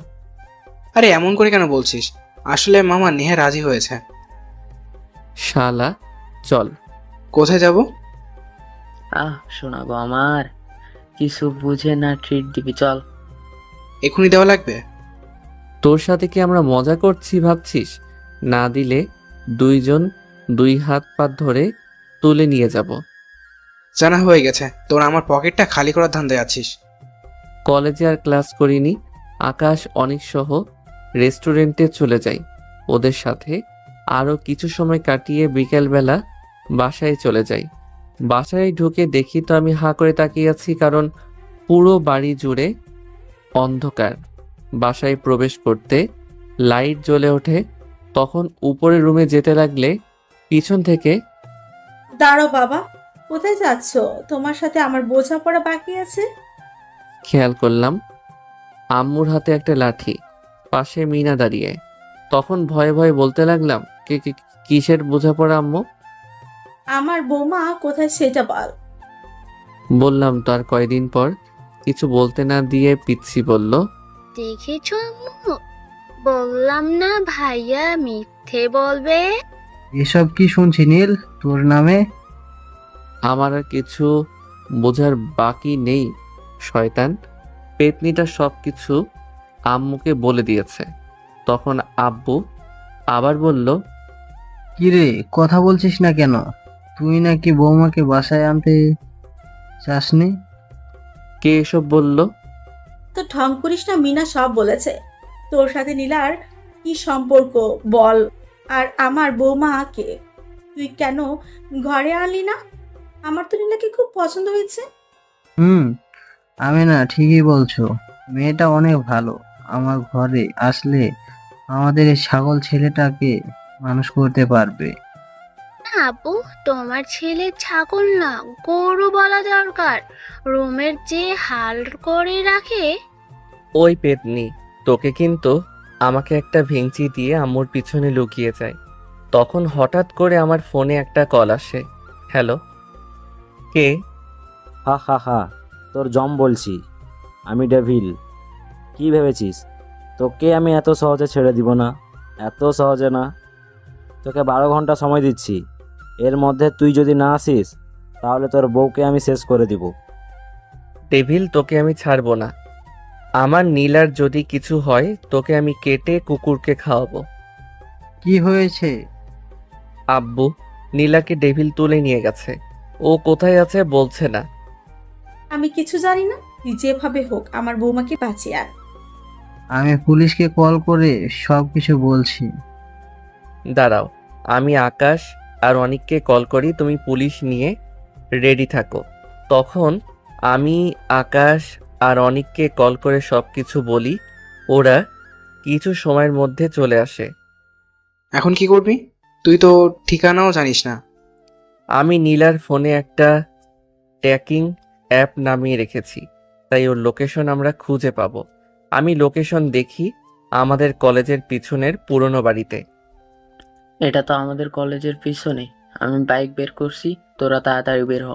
আরে এমন করে কেন বলছিস? আসলে মামা নেহা রাজি হয়েছে। শালা চল। কোথায় যাব? শোনাবো আমার, কিছু বুঝে না ট্রিট দিবি, চল। এখনই দেওয়া লাগবে? তোর সাথে কি আমরা মজা করছি ভাবছিস? না দিলে দুইজন দুই হাত পা ধরে তুলে নিয়ে যাব। জানা হয়ে গেছে, তোর আমার পকেটটা খালি করার ধান্দায় আছিস। কলেজে আর ক্লাস করিনি। আকাশ অনেক সহ রেস্টুরেন্টে চলে যাই ওদের সাথে। আরও কিছু সময় কাটিয়ে বিকেলবেলা বাসায় চলে যাই। বাসায় ঢুকে দেখি তো আমি হাঁ করে তাকিয়ে আছি, কারণ পুরো বাড়ি জুড়ে অন্ধকার। বাসায় প্রবেশ করতে লাইট জ্বলে ওঠে। তখন উপরের রুমে যেতে লাগলে পিছন থেকে, দাঁড়াও বাবা, কোথায় যাচ্ছ? তোমার সাথে আমার বোঝাপড়া বাকি আছে। খেয়াল করলাম আম্মুর হাতে একটা লাঠি, পাশে মিনা দাঁড়িয়ে। তখন ভয়ে ভয়ে বলতে লাগলাম, কিসের বোঝাপড়া আম্মু? আমার বৌমা কোথায় সেটা বল। বললাম তো। আর কয়দিন পর কিছু বলতে না দিয়ে পিচ্ছি বলল, দেখেছো আম্মু, বললাম না ভাইয়া মিথ্যে বলবে। এসব কি শুনছি নীল তোর নামে? আমার আর কিছু বোঝার বাকি নেই। শয়তান পেতনিটা সব কিছু আম্মুকে বলে দিয়েছে। তখন আব্বু আবার বলল, কিরে কথা বলছিস না কেন? তুই নাকি বৌমাকে বাসায় আনতে চাসনি? কে এসব বলল? তো ঢং করিস না, মিনা সব বলেছে। তোর সাথে নীলার কি সম্পর্ক বল। আর আমার বৌমাকে তুই কেন ঘরে আনলি না? আমার তো নীলাকে খুব পছন্দ হয়েছে। আমি না ঠিকই বলছো, মেয়েটা অনেক ভালো। আমার ঘরে আসলে আমাদের এই ছাগল ছেলেটাকে মানুষ করতে পারবে। না আপু, তোমার ছেলে ছাগল না, গরু বলা দরকার। রুমের যে হাল করে রাখে। ওই পেতনি তোকে কিন্তু আমাকে একটা ভেঙচি দিয়ে আম্মুর পিছনে লুকিয়ে যায়। তখন হঠাৎ করে আমার ফোনে একটা কল আসে। হ্যালো, কে? হা হা হা, তোর জম বলছি, আমি ডেভিল। কি ভেবেছিস তোকে আমি এত সহজে ছেড়ে দিব না, এত সহজে না। তোকে 12 ঘন্টা সময় দিচ্ছি, এর মধ্যে তুই যদি না আসিস তাহলে তোর বউকে আমি শেষ করে দিব। ডেভিল, তোকে আমি ছাড়বো না। আমার নীলার যদি কিছু হয় তোকে আমি কেটে কুকুরকে খাওয়াবো। কি হয়েছে? আব্বু, নীলাকে ডেভিল তুলে নিয়ে গেছে। ও কোথায় আছে বলছে না। আমি কিছু জানি না, তুই যেভাবে হোক আমার বৌমাকে বাঁচিয়ে আন। আমি পুলিশকে কল করে সব কিছু বলছি। দাঁড়াও, আমি আকাশ আর অনিককে কল করি, তুমি পুলিশ নিয়ে রেডি থাকো। তখন আমি আকাশ আর অনিককে কল করে সব কিছু বলি। ওরা কিছু সময়ের মধ্যে চলে আসে। এখন কি করবি? তুই তো ঠিকানাও জানিস না। আমি নীলার ফোনে একটা ট্র্যাকিং অ্যাপ নামিয়ে রেখেছি, তাই ওর লোকেশন আমরা খুঁজে পাবো। আমি লোকেশন দেখি আমাদের কলেজের পিছনের পুরনো বাড়িতে। এটা তো আমাদের কলেজের পিছনে। আমি বাইক বের করছি, তোরা তাড়াতাড়ি বের হ।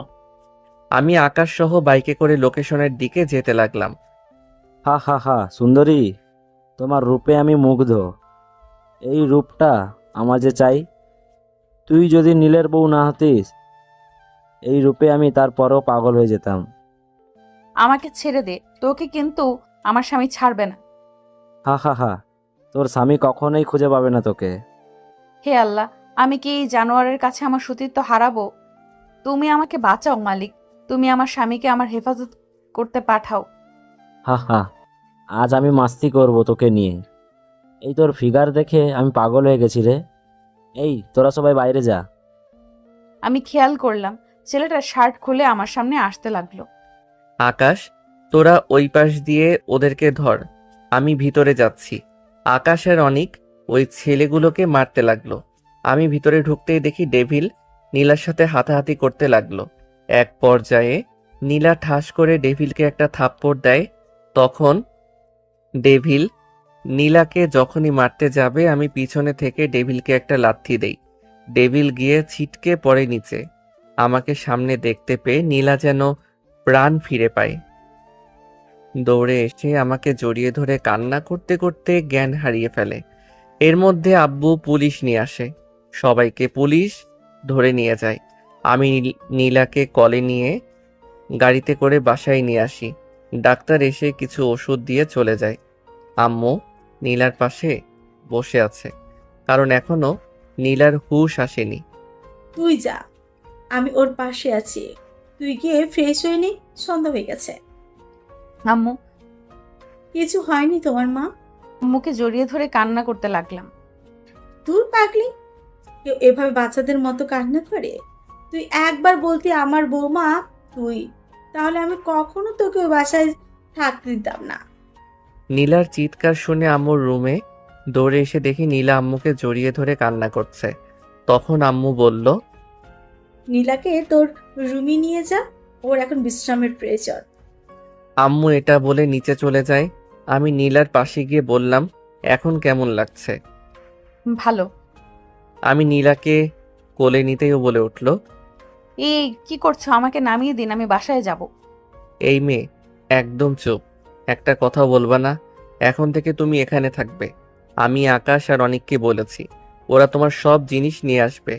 আমি আকাশ সহ বাইকে করে লোকেশনের দিকে যেতে লাগলাম। হা হা হা, সুন্দরী, তোমার রূপে আমি মুগ্ধ। এই রূপটা আমার যে চাই। তুই যদি নীলের বউ না হতিস, এই রূপে আমি তারপরও পাগল হয়ে যেতাম। আমাকে ছেড়ে দে, তোকে কিন্তু আমার স্বামী ছাড়বে না। হা হা হা, তোর স্বামী কখনোই খুঁজে পাবে না তোকে। হে আল্লাহ, আমি কি এই জানোয়ারের কাছে আমার সতীত্ব হারাবো? তুমি আমাকে বাঁচাও মালিক, তুমি আমার স্বামীকে আমার হেফাজত করতে পাঠাও। হা হা, আজ আমি মাস্তি করব তোকে নিয়ে। এই তোর ফিগার দেখে আমি পাগল হয়ে গেছি রে। এই তোরা সবাই বাইরে যা। আমি খেয়াল করলাম ছেলেটা শার্ট খুলে আমার সামনে আসতে লাগলো। আকাশ, তোরা ওই পাশ দিয়ে ওদেরকে ধর, আমি ভিতরে যাচ্ছি। আকাশ আর অনিক ওই ছেলেগুলোকে মারতে লাগলো। আমি ভিতরে ঢুকতেই দেখি ডেভিল নীলার সাথে হাতাহাতি করতে লাগলো। এক পর্যায়ে নীলা ঠাস করে ডেভিলকে একটা থাপ্পড় দেয়। তখন ডেভিল নীলাকে যখনই মারতে যাবে আমি পিছনে থেকে ডেভিলকে একটা লাথি দেই। ডেভিল গিয়ে ছিটকে পড়ে নিচে। আমাকে সামনে দেখতে পেয়ে নীলা যেন প্রাণ ফিরে পায়। দৌড়ে এসে আমাকে জড়িয়ে ধরে কান্না করতে করতে জ্ঞান হারিয়ে ফেলে। এর মধ্যে আব্বু পুলিশ নিয়ে আসে, সবাইকে পুলিশ ধরে নিয়ে যায়। আমি নীলাকে কলে নিয়ে গাড়িতে করে বাসায় নিয়ে আসি। ডাক্তার এসে কিছু ওষুধ দিয়ে চলে যায়। আম্মু নীলার পাশে বসে আছে, কারণ এখনো নীলার হুঁশ আসেনি। তুই যা, আমি ওর পাশে আছি। তুই গিয়ে ফ্রেশ হয়ে নি, সন্ধ্যা হয়ে গেছে। আম্মু, কিছু হয়নি তোমার মা? আম্মুকে জড়িয়ে ধরে কান্না করতে লাগলাম। তুই পাগলি, কেউ এভাবে বাচ্চাদের মতো কান্না করে? তুই একবার বলতি আমার বৌমা তুই, তাহলে আমি কখনো তোকে ওই বাসায় থাকতে দিতাম না। নীলার চিৎকার শুনে আম্মুর রুমে দৌড়ে এসে দেখি নীলা আম্মুকে জড়িয়ে ধরে কান্না করছে। তখন আম্মু বলল, নীলাকে তোর রুমে নিয়ে যা, ওর এখন বিশ্রামের প্রয়োজন। আম্মু এটা বলে নিচে চলে যায়। আমি নীলার পাশে গিয়ে বললাম, এখন কেমন লাগছে? ভালো। আমি নীলাকে কোলে নিতেই ও বলে উঠল, এই কি করছো? আমাকে নামিয়ে দিন, আমি বাসায় যাব। এই মেয়ে, একদম চুপ, একটা কথা বলবা না। এখন থেকে তুমি এখানে থাকবে। আমি আকাশ আর অনিককে বলেছি, ওরা তোমার সব জিনিস নিয়ে আসবে।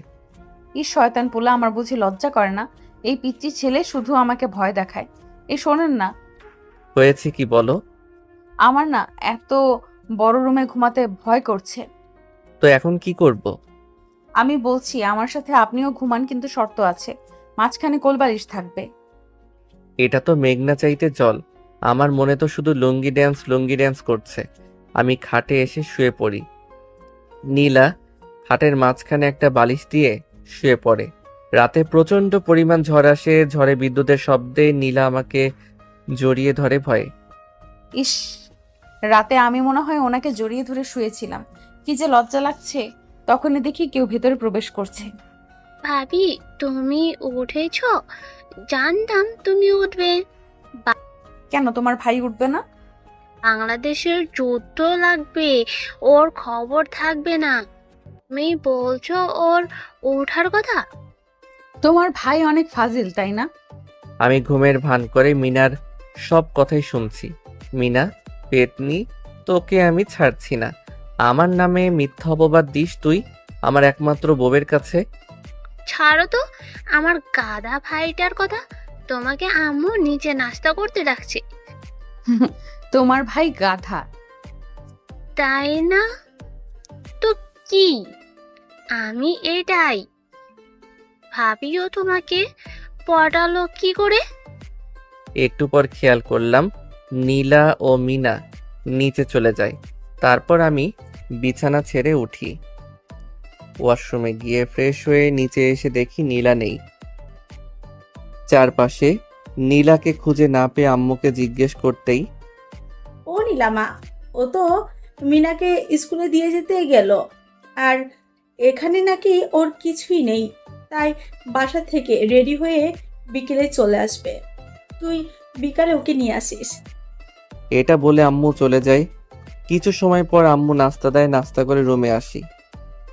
এই শয়তান পোলা আমার বুঝি লজ্জা করে না? এই পিচ্চি ছেলে শুধু আমাকে ভয় দেখায়। এই শোনেন না, হয়েছে কি বলো? আমার না এত বড় রুমে ঘুমাতে ভয় করছে। তো এখন কি করব? আমি বলছি আমার সাথে আপনিও ঘুমান, কিন্তু শর্ত আছে, মাঝখানে কোলবালিশ থাকবে। এটা তো মেঘনা চাইতে জল। আমার মনে তো শুধু লুঙ্গি ড্যান্স করছে। আমি খাটে এসে শুয়ে পড়ি। নীলা খাটের মাঝখানে একটা বালিশ দিয়ে শুয়ে পড়ে। রাতে প্রচণ্ড পরিমাণ ঝড় আসে। ঝড়ে বিদ্যুতের শব্দে নীলা আমাকে জড়িয়ে ধরে ভয়ে। ইস, রাতে আমি মনে হয় ওনাকে জড়িয়ে ধরে শুয়েছিলাম। কি যে লজ্জা লাগছে। তখনই দেখি কেউ ভেতরে প্রবেশ করছে। ভাবি, তুমি উঠেছো? জানতাম তুমি উঠবে। কেন, তোমার ভাই উঠবে না? বাংলাদেশের যুদ্ধ লাগবে, ওর খবর থাকবে না। তুমি বলছো ওর ওঠার কথা? তোমার ভাই অনেক ফাজিল, তাই না? আমি ঘুমের ভান করে মিনার সব কথাই শুনছি। মিনা পেতনি তোকে আমি ছাড়ছি না। আমার নামে মিথ্যা অপবাদ দিস তুই আমার একমাত্র বউয়ের কাছে। ছাড়ো তো আমার গাধা ভাইটার কথা। তোমাকে আম্মু নিচে নাস্তা করতে ডাকছে। তোমার ভাই গাধা। তাই না তো কি? আমি এটাই ভাবিও তোমাকে পটালো কি করে? একটু পর খেয়াল করলাম নীলা ও মিনা নিচে চলে যায়। তারপর আমি বিছানা ছেড়ে উঠি। ওয়াশরুমে গিয়ে ফ্রেশ হয়ে নিচে এসে দেখি নীলা নেই। চারপাশে নীলাকে খুঁজে না পেয়ে আম্মুকে জিজ্ঞেস করতেই, ও নীলামা, ও তো মিনাকে স্কুলে দিয়ে যেতে গেল, আর এখানে নাকি ওর কিছুই নেই, তাই বাসা থেকে রেডি হয়ে বিকেলে চলে আসবে। তুই বিকালে ওকে নিয়ে আসিস। এটা বলে আম্মু চলে যায়। কিছু সময় পর আম্মু নাস্তা দেয়, নাস্তা করে রুমে আসি।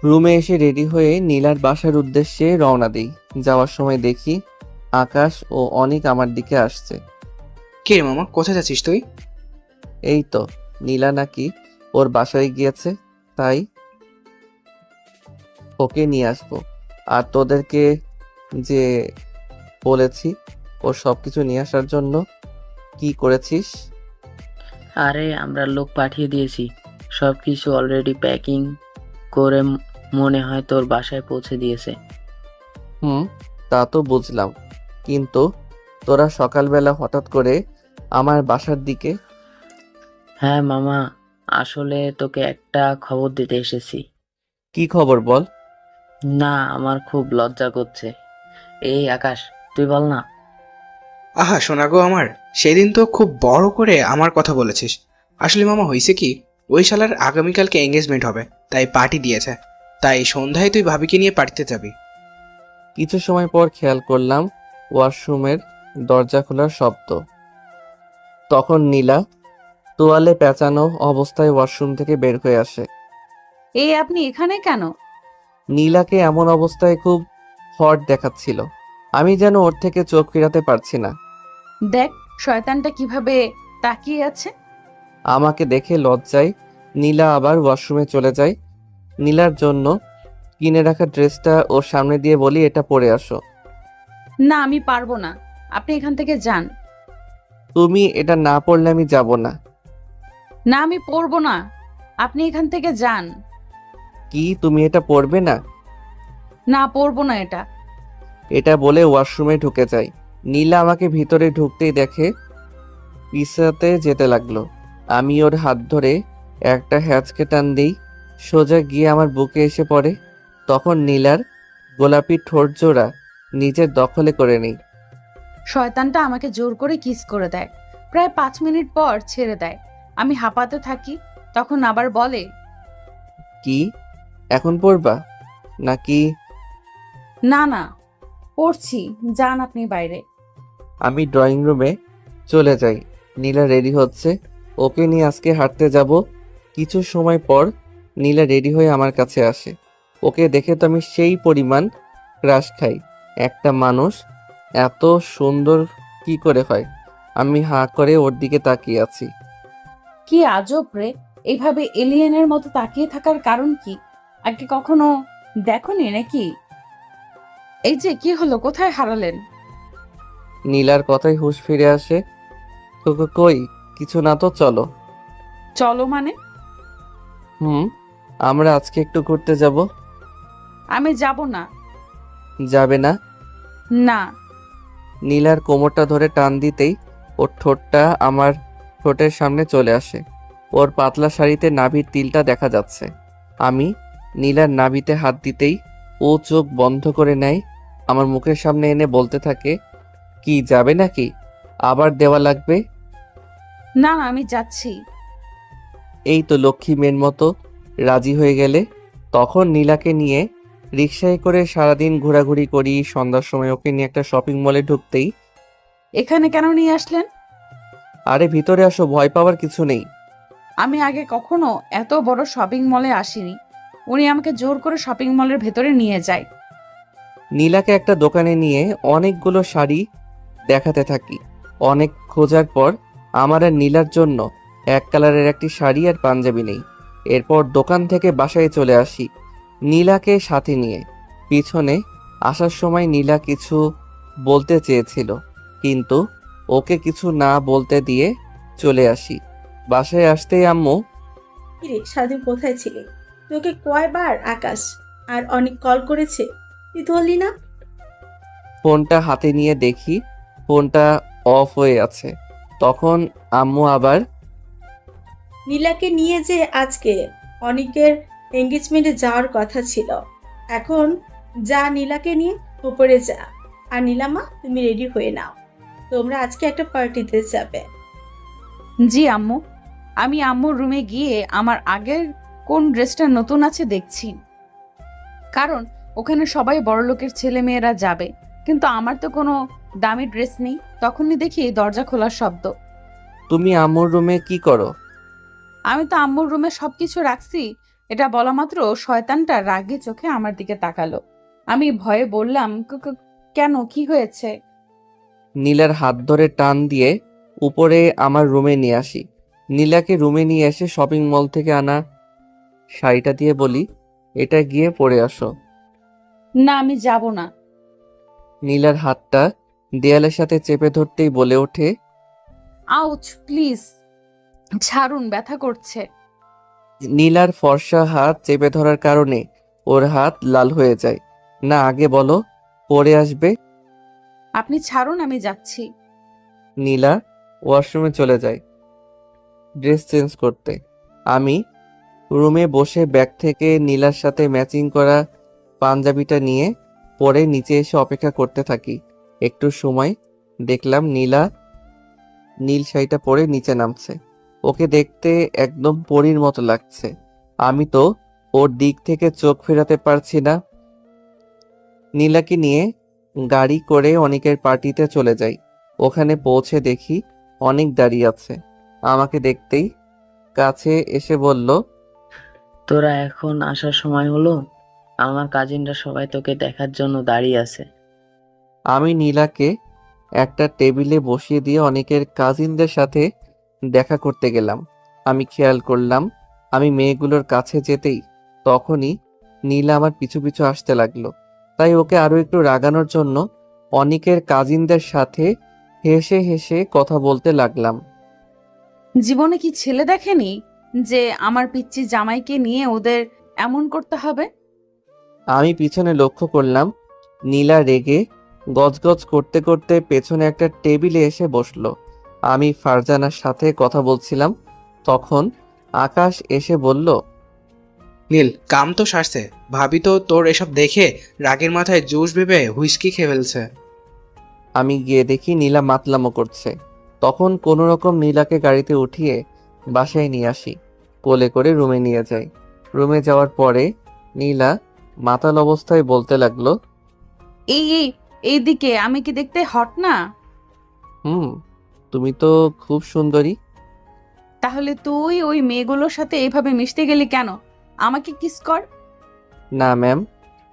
রুমে এসে রেডি হয়ে নীলার বাসার উদ্দেশ্যে রওনা দিই। যাওয়ার সময় দেখি আকাশ ও অনিক আমার দিকে আসছে। কে রে মামা, কোথায় যাচ্ছিস তুই? এই তো নীলা নাকি ওর বাসায় গিয়েছে, তাই ওকে নিয়ে আসবো। আর তোদেরকে যে বলেছি ওর সবকিছু নিয়ে আসার জন্য, কি করেছিস? আরে আমরা লোক পাঠিয়ে দিয়েছি, সব কিছু অলরেডি প্যাকিং করে মনে হয় তোর বাসায় পৌঁছে দিয়েছে। তা তো বুঝলাম, কিন্তু তোরা সকালবেলা হঠাৎ করে আমার বাসার দিকে? হ্যাঁ মামা, আসলে তোকে একটা খবর দিতে এসেছি। কি খবর বল? না, আমার খুব লজ্জা করছে। এই আকাশ, তুই বল না। আহা শোনা গো আমার, সেদিন তো খুব বড় করে আমার কথা বলেছিস। আসলে মামা হয়েছে কি, ওই শালার আগামীকালকে এঙ্গেজমেন্ট হবে, তাই পার্টি দিয়েছে। তাই সন্ধ্যায় তুই ভাবিকে নিয়ে পার্টিতে যাবি। কিছু সময় পর খেয়াল করলাম ওয়াশরুমের দরজা খোলার শব্দ। তখন নীলা তোয়ালে পেঁচানো অবস্থায় ওয়াশরুম থেকে বের হয়ে আসে। এই আপনি এখানে কেন? নীলাকে এমন অবস্থায় খুব হট দেখাচ্ছিল, আমি যেন ওর থেকে চোখ ফেরাতে পারছি না। দেখ শয়তানটা কিভাবে তাকিয়ে আছে। আমাকে দেখে লজ্জায় নীলা আবার ওয়াশরুমে চলে যায়। নীলার জন্য কিনে রাখা ড্রেসটা ওর সামনে দিয়ে বলি, এটা পরে আসো। না, আমি পারবো না, আপনি এখান থেকে যান। তুমি এটা না পরলে আমি যাব না। না, আমি পরবো না, আপনি এখান থেকে যান। কি তুমি এটা পরবে না? না, পরবো না এটা। এটা বলে ওয়াশরুমে ঢুকে যায়। নীলা আমাকে ভিতরে ঢুকতেই দেখে পিছাতে যেতে লাগলো। আমি ওর হাত ধরে একটা হ্যাঁচকে টান দিই, সোজা গিয়ে আমার বুকে এসে পড়ে। তখন নীলার গোলাপি ঠোঁট জোড়া নিজের দখলে করে নেই। শয়তানটা আমাকে জোর করে কিস করে দেয়, প্রায় 5 মিনিট পর ছেড়ে দেয়। আমি হাঁপাতে থাকি, তখন আবার বলে, কি এখন পড়বা নাকি? না না, পড়ছি, যান আপনি বাইরে। আমি ড্রয়িং রুমে চলে যাই। নীলা রেডি হচ্ছে, ওকে নিয়ে আজকে হাঁটতে যাব। কিছু সময় পর নীলা রেডি হয়ে আমার কাছে আসে। ওকে দেখে তো আমি সেই পরিমাণ ক্রাশ খাই। একটা মানুষ এত সুন্দর কি করে হয়? আমি হাঁ করে ওর দিকে তাকিয়ে আছি। কি আজব রে, এইভাবে এলিয়েনের মতো তাকিয়ে থাকার কারণ কি? আগে কখনো দেখোনি নাকি? এই যে কি হলো, কোথায় হারালেন? নীলার কথাই হুঁশ ফিরে আসে। কই কিছু না তো, চলো। চলো মানে? আমরা আজকে একটু ঘুরতে যাব। আমি যাব না। যাবে না? না। নীলার কোমরটা ধরে টান দিতেই ওর ঠোঁটটা আমার ঠোঁটের সামনে চলে আসে। ওর পাতলা শাড়িতে নাভির তিলটা দেখা যাচ্ছে। আমি নীলার নাভিতে হাত দিতেই ও চোখ বন্ধ করে নেয়, আমার মুখের সামনে এনে বলতে থাকে, কি যাবে নাকি? আবার দেওয়া লাগবে? না না, আমি যাচ্ছি। এই তো লক্ষ্মী মেয়ের মতো রাজি হয়ে গেলে। তখন নীলাকে নিয়ে রিকশায় করে সারাদিন ঘোরাঘুরি করি। সন্ধ্যার সময় ওকে নিয়ে একটা শপিং মলে ঢুকতেই, এখানে কেন নিয়ে আসলেন? আরে ভিতরে আসো, ভয় পাওয়ার কিছু নেই। আমি আগে কখনো এত বড় শপিং মলে আসিনি। উনি আমাকে জোর করে শপিং মলের ভেতরে নিয়ে যায়। নীলাকে একটা দোকানে নিয়ে অনেকগুলো শাড়ি দেখাতে থাকি। অনেক খোঁজার পর আমার আর নীলার জন্য এক কালারের একটি শাড়ি আর পাঞ্জাবি নেই। এরপর দোকান থেকে বাসায় চলে আসি নীলাকে সাথে নিয়ে। পিছনে আসার সময় নীলা কিছু বলতে চেয়েছিল, কিন্তু ওকে কিছু না বলতে দিয়ে চলে আসি। বাসায় আসতেই আম্মু, কিরে সারাদিন কোথায় ছিলি? তোকে কয়বার আকাশ আর অনেক কল করেছে, তুই ধরলি না? ফোনটা হাতে নিয়ে দেখি ফোনটা অফ হয়ে আছে। তখন আম্মু আবার, নীলাকে নিয়ে যে আজকে অনেকের এঙ্গেজমেন্টে যাওয়ার কথা ছিল, এখন যা নীলাকে নিয়ে উপরে যা। আর নীলামা তুমি রেডি হয়ে নাও, তোমরা আজকে একটা পার্টিতে যাবে। জি আম্মু। আমি আম্মুর রুমে গিয়ে আমার আগের কোন ড্রেসটা নতুন আছে দেখছি, কারণ ওখানে সবাই বড়লোকের ছেলে মেয়েরা যাবে, কিন্তু আমার তো কোনো দামি ড্রেস নেই। তখনই দেখি দরজা খোলার শব্দ। তুমি আম্মুর রুমে কি করো? আমি তো আম্মুর রুমে সবকিছু রাখছি। এটা বলা মাত্র শয়তানটা রাগে চোখে আমার দিকে তাকালো। আমি ভয়ে বললাম, কেন, কি হয়েছে? নীলার হাত ধরে টান দিয়ে উপরে আমার রুমে নিয়ে আসি। নীলাকে রুমে নিয়ে এসে শপিং মল থেকে আনা শাড়িটা দিয়ে বলি, এটা গিয়ে পরে আসো। না, আমি যাব না। নীলার হাতটা দেয়ালের সাথে চেপে ধরতেই বলে ওঠে, আউচ, প্লিজ ছাড়ুন, ব্যথা করছে। নীলার ফর্সা হাত চেপে ধরার কারণে ওর হাত লাল হয়ে যায়। না, আগে বলো পরে আসবে। আপনি ছাড়ুন, আমি যাচ্ছি। নীলা ওয়াশরুমে চলে যায় ড্রেস চেঞ্জ করতে। আমি রুমে বসে ব্যাগ থেকে নীলার সাথে ম্যাচিং করা পাঞ্জাবিটা নিয়ে পরে নিচে এসে অপেক্ষা করতে থাকি। একটু সময় দেখলাম নীলা নীল শাড়িটা পরে নিচে নামছে। ওকে দেখতে একদম পরীর মতো লাগছে। আমি তো ওর দিক থেকে চোখ ফেরাতে পারছি না। নীলাকে নিয়ে গাড়ি করে অনেকের পার্টিতে চলে যাই। ওখানে পৌঁছে দেখি অনেক দাঁড়িয়ে আছে। আমাকে দেখতেই কাছে এসে বলল, তোরা এখন আসার সময় হলো? আমার কাজিনরা সবাই তোকে দেখার জন্য দাঁড়িয়ে আছে। আমি নীলাকে একটা টেবিলে বসিয়ে দিয়ে অনেকের কাজিনদের সাথে দেখা করতে গেলাম। আমি খেয়াল করলাম আমি মেয়েগুলোর কাছে যেতেই তখনই নীলা আমার পিছু পিছু আসতে লাগলো। তাই ওকে আরো একটু রাগানোর জন্য অনেকের কাজিনদের সাথে হেসে হেসে কথা বলতে লাগলাম। জীবনে কি ছেলে দেখেনি যে আমার পিচ্চি জামাইকে নিয়ে ওদের এমন করতে হবে? আমি পিছনে লক্ষ্য করলাম নীলা রেগে গজগজ করতে করতে পেছনে একটা টেবিলে এসে বসলো। আমি ফারজানার সাথে কথা বলছিলাম, তখন আকাশ এসে বলল, নীল, কাম তো সারছে। ভাবি তো তোর এসব দেখে রাগের মাথায় জুস ভেবে হুইস্কি খেয়ে ফেলছে। আমি গিয়ে দেখি নীলা মাতলামো করছে। তখন কোনো রকম নীলাকে গাড়িতে উঠিয়ে বাসায় নিয়ে আসি, কোলে করে রুমে নিয়ে যাই। রুমে যাওয়ার পরে নীলা মাতাল অবস্থায় বলতে লাগলো, এই এই এইদিকে, আমি কি দেখতে হট না? তুমি তো খুব সুন্দরী। তাহলে তুই ওই মেয়েগুলোর সাথে এইভাবে মিশতে গেলি কেন? আমাকে কিস কর। না ম্যাম,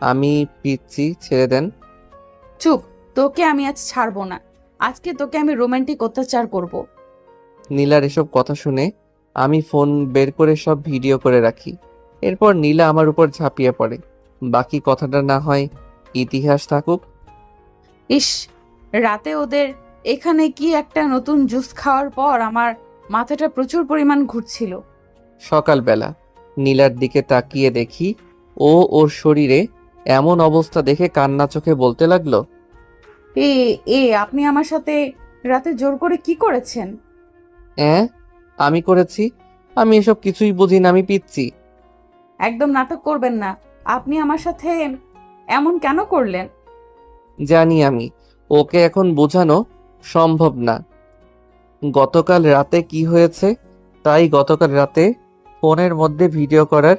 আমি পিচ্ছি, ছেড়ে দেন। চুপ, তোকে আমি আজ ছাড়বো না। আজকে তোকে আমি রোমান্টিক অত্যাচার করব। নীলার এসব কথা শুনে আমি ফোন বের করে সব ভিডিও করে রাখি। এরপর নীলা আমার উপর ঝাঁপিয়ে পড়ে। বাকি কথাটা না হয় ইতিহাস থাকুক। ইস, রাতে ওদের এখানে কি একটা নতুন জুস খাওয়ার পর আমার মাথাটা প্রচুর পরিমাণ ঘুরছিল। সকালবেলা নীলার দিকে তাকিয়ে দেখি ওর শরীরে এমন অবস্থা দেখে কান্না চোখে বলতে লাগলো, এ এ আপনি আমার সাথে রাতে জোর করে কি করেছেন? আমি করেছি? আমি এসব কিছুই বুঝি না, আমি পিচ্ছি। একদম নাটক করবেন না। আপনি আমার সাথে এমন কেন করলেন? জানি আমি, ওকে এখন বোঝানো সম্ভব না। গতকাল রাতে কি হয়েছে, তাই গতকাল রাতে ফোনের মধ্যে ভিডিও করার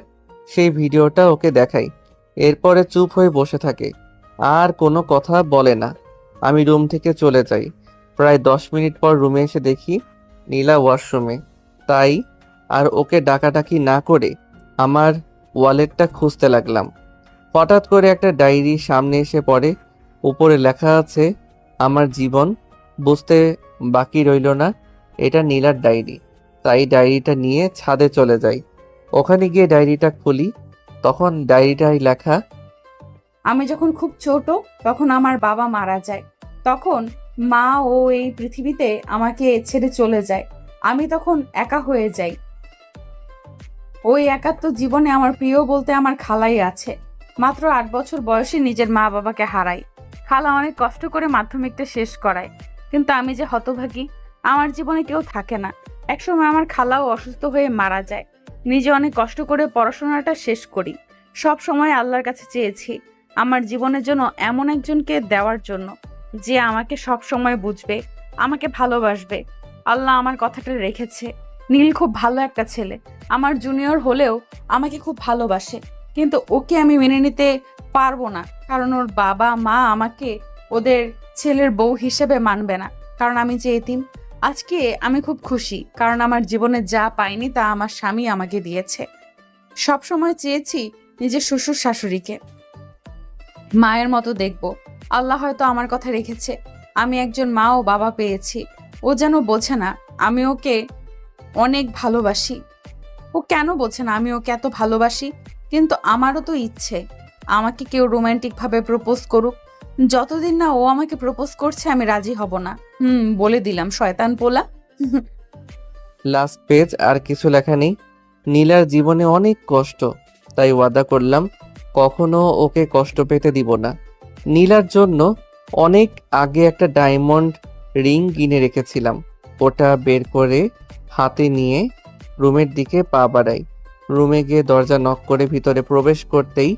সেই ভিডিওটা ওকে দেখাই। এরপরে চুপ হয়ে বসে থাকে, আর কোনো কথা বলে না। আমি রুম থেকে চলে যাই। প্রায় 10 মিনিট পর রুমে এসে দেখি নীলা ওয়াশরুমে। তাই আর ওকে ডাকাডাকি না করে আমার ওয়ালেটটা খুঁজতে লাগলাম। হঠাৎ করে একটা ডায়েরি সামনে এসে পড়ে। উপরে লেখা আছে আমার জীবন। বুঝতে বাকি রইল না এটা নীলার ডায়েরি। তাই ডায়েরিটা নিয়ে ছাদে চলে যাই। ওখানে গিয়ে ডায়েরিটা খুলি, তখন ডায়েরিটায় লেখা, আমি যখন খুব ছোট তখন আমার বাবা মারা যায়। তখন মা ও এই পৃথিবীতে আমাকে ছেড়ে চলে যায়। আমি তখন একা হয়ে যাই। ওই একাত্ম জীবনে আমার প্রিয় বলতে আমার খালাই আছে। মাত্র 8 বছর বয়সে নিজের মা বাবাকে হারাই। খালা অনেক কষ্ট করে মাধ্যমিকটা শেষ করায়, কিন্তু আমি যে হতভাগী, আমার জীবনে কেউ থাকে না। একসময় আমার খালাও অসুস্থ হয়ে মারা যায়। নিজে অনেক কষ্ট করে পড়াশোনাটা শেষ করি। সব সময় আল্লাহর কাছে চেয়েছি আমার জীবনের জন্য এমন একজনকে দেওয়ার জন্য যে আমাকে সব সময় বুঝবে, আমাকে ভালোবাসবে। আল্লাহ আমার কথাটা রেখেছে। নীল খুব ভালো একটা ছেলে, আমার জুনিয়র হলেও আমাকে খুব ভালোবাসে, কিন্তু ওকে আমি মেনে নিতে পারবো না, কারণ ওর বাবা মা আমাকে ওদের ছেলের বউ হিসেবে মানবে না, কারণ আমি যে এতিম। আজকে আমি খুব খুশি, কারণ আমার জীবনে যা পাইনি তা আমার স্বামী আমাকে দিয়েছে। সব সময় চেয়েছি নিজের শ্বশুর শাশুড়িকে মায়ের মতো দেখব। আল্লাহ হয়তো আমার কথা রেখেছে। আমি একজন মা ও বাবা পেয়েছি। ও যেন বোঝে না আমি ওকে অনেক ভালোবাসি। ও কেন বোঝে না আমি ওকে এত ভালোবাসি? কিন্তু আমারও তো ইচ্ছে আমাকে কেউ রোমান্টিক ভাবে প্রপোজ করুক। যতদিন না ও আমাকে প্রপোজ করছে আমি রাজি হব না। বলে দিলাম, শয়তান পোলা। লাস্ট পেজ, আর কিছু লেখা নেই। নীলার জীবনে অনেক কষ্ট, তাই ওয়াদা করলাম কখনো ওকে কষ্ট পেতে দিব না। নীলার জন্য অনেক আগে একটা ডায়মন্ড রিং কিনে রেখেছিলাম। ওটা বের করে হাতে নিয়ে রুমের দিকে পা বাড়াই। রুমে গিয়ে দরজা নক করে ভিতরে প্রবেশ করতেই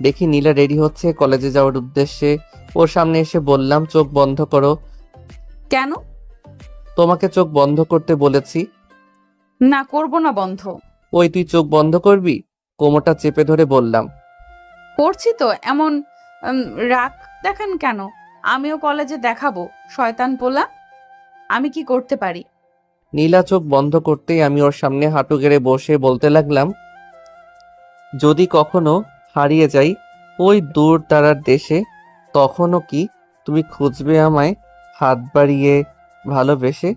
দেখি নীলা রেডি হচ্ছে কলেজে যাওয়ার উদ্দেশ্যে। ওর সামনে এসে বললাম, চোখ বন্ধ করো। কেন? তোমাকে চোখ বন্ধ করতে বলেছি। না, করব না বন্ধ। ওই তুই চোখ বন্ধ করবি? কোমরটা চেপে ধরে বললাম। করছি তো। এমন রাগ দেখান কেন? আমিও কলেজে দেখাবো, শয়তান পোলা। আমি কি করতে পারি? নীলা চোখ বন্ধ করতেই আমি ওর সামনে হাঁটু গেড়ে বসে বলতে লাগলাম, যদি কখনো হারিয়ে যাই ওই দূর তারার দেশে, তখনও কি তুমি খুঁজবে আমায় হাত বাড়িয়ে ভালোবেসে?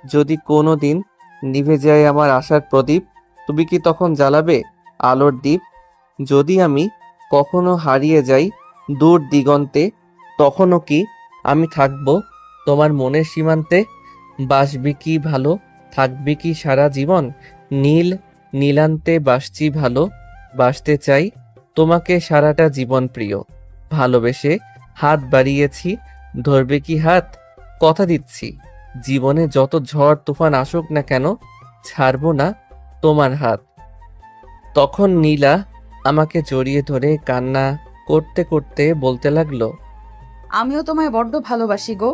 যদি কোনো দিন নিভে যায় আমার আশার প্রদীপ, তুমি কি তখন জ্বালাবে আলোর দ্বীপ? যদি আমি কখনো হারিয়ে যাই দূর দিগন্তে, তখনও কি আমি থাকবো তোমার মনের সীমান্তে? বাসবি কি ভালো, থাকবি কি সারা জীবন? নীল নীলান্তে বাসছি ভালো, বাসতে চাই তোমাকে সারাটা জীবন প্রিয়। ভালোবেসে হাত বাড়িয়েছি, ধরবে কি হাত? কথা দিচ্ছি জীবনে যত ঝড় তুফান আসুক না কেন, ছাড়বো না তোমার হাত। তখন নীলা আমাকে জড়িয়ে ধরে কান্না করতে করতে বলতে লাগলো, আমিও তোমায় বড্ড ভালোবাসি গো।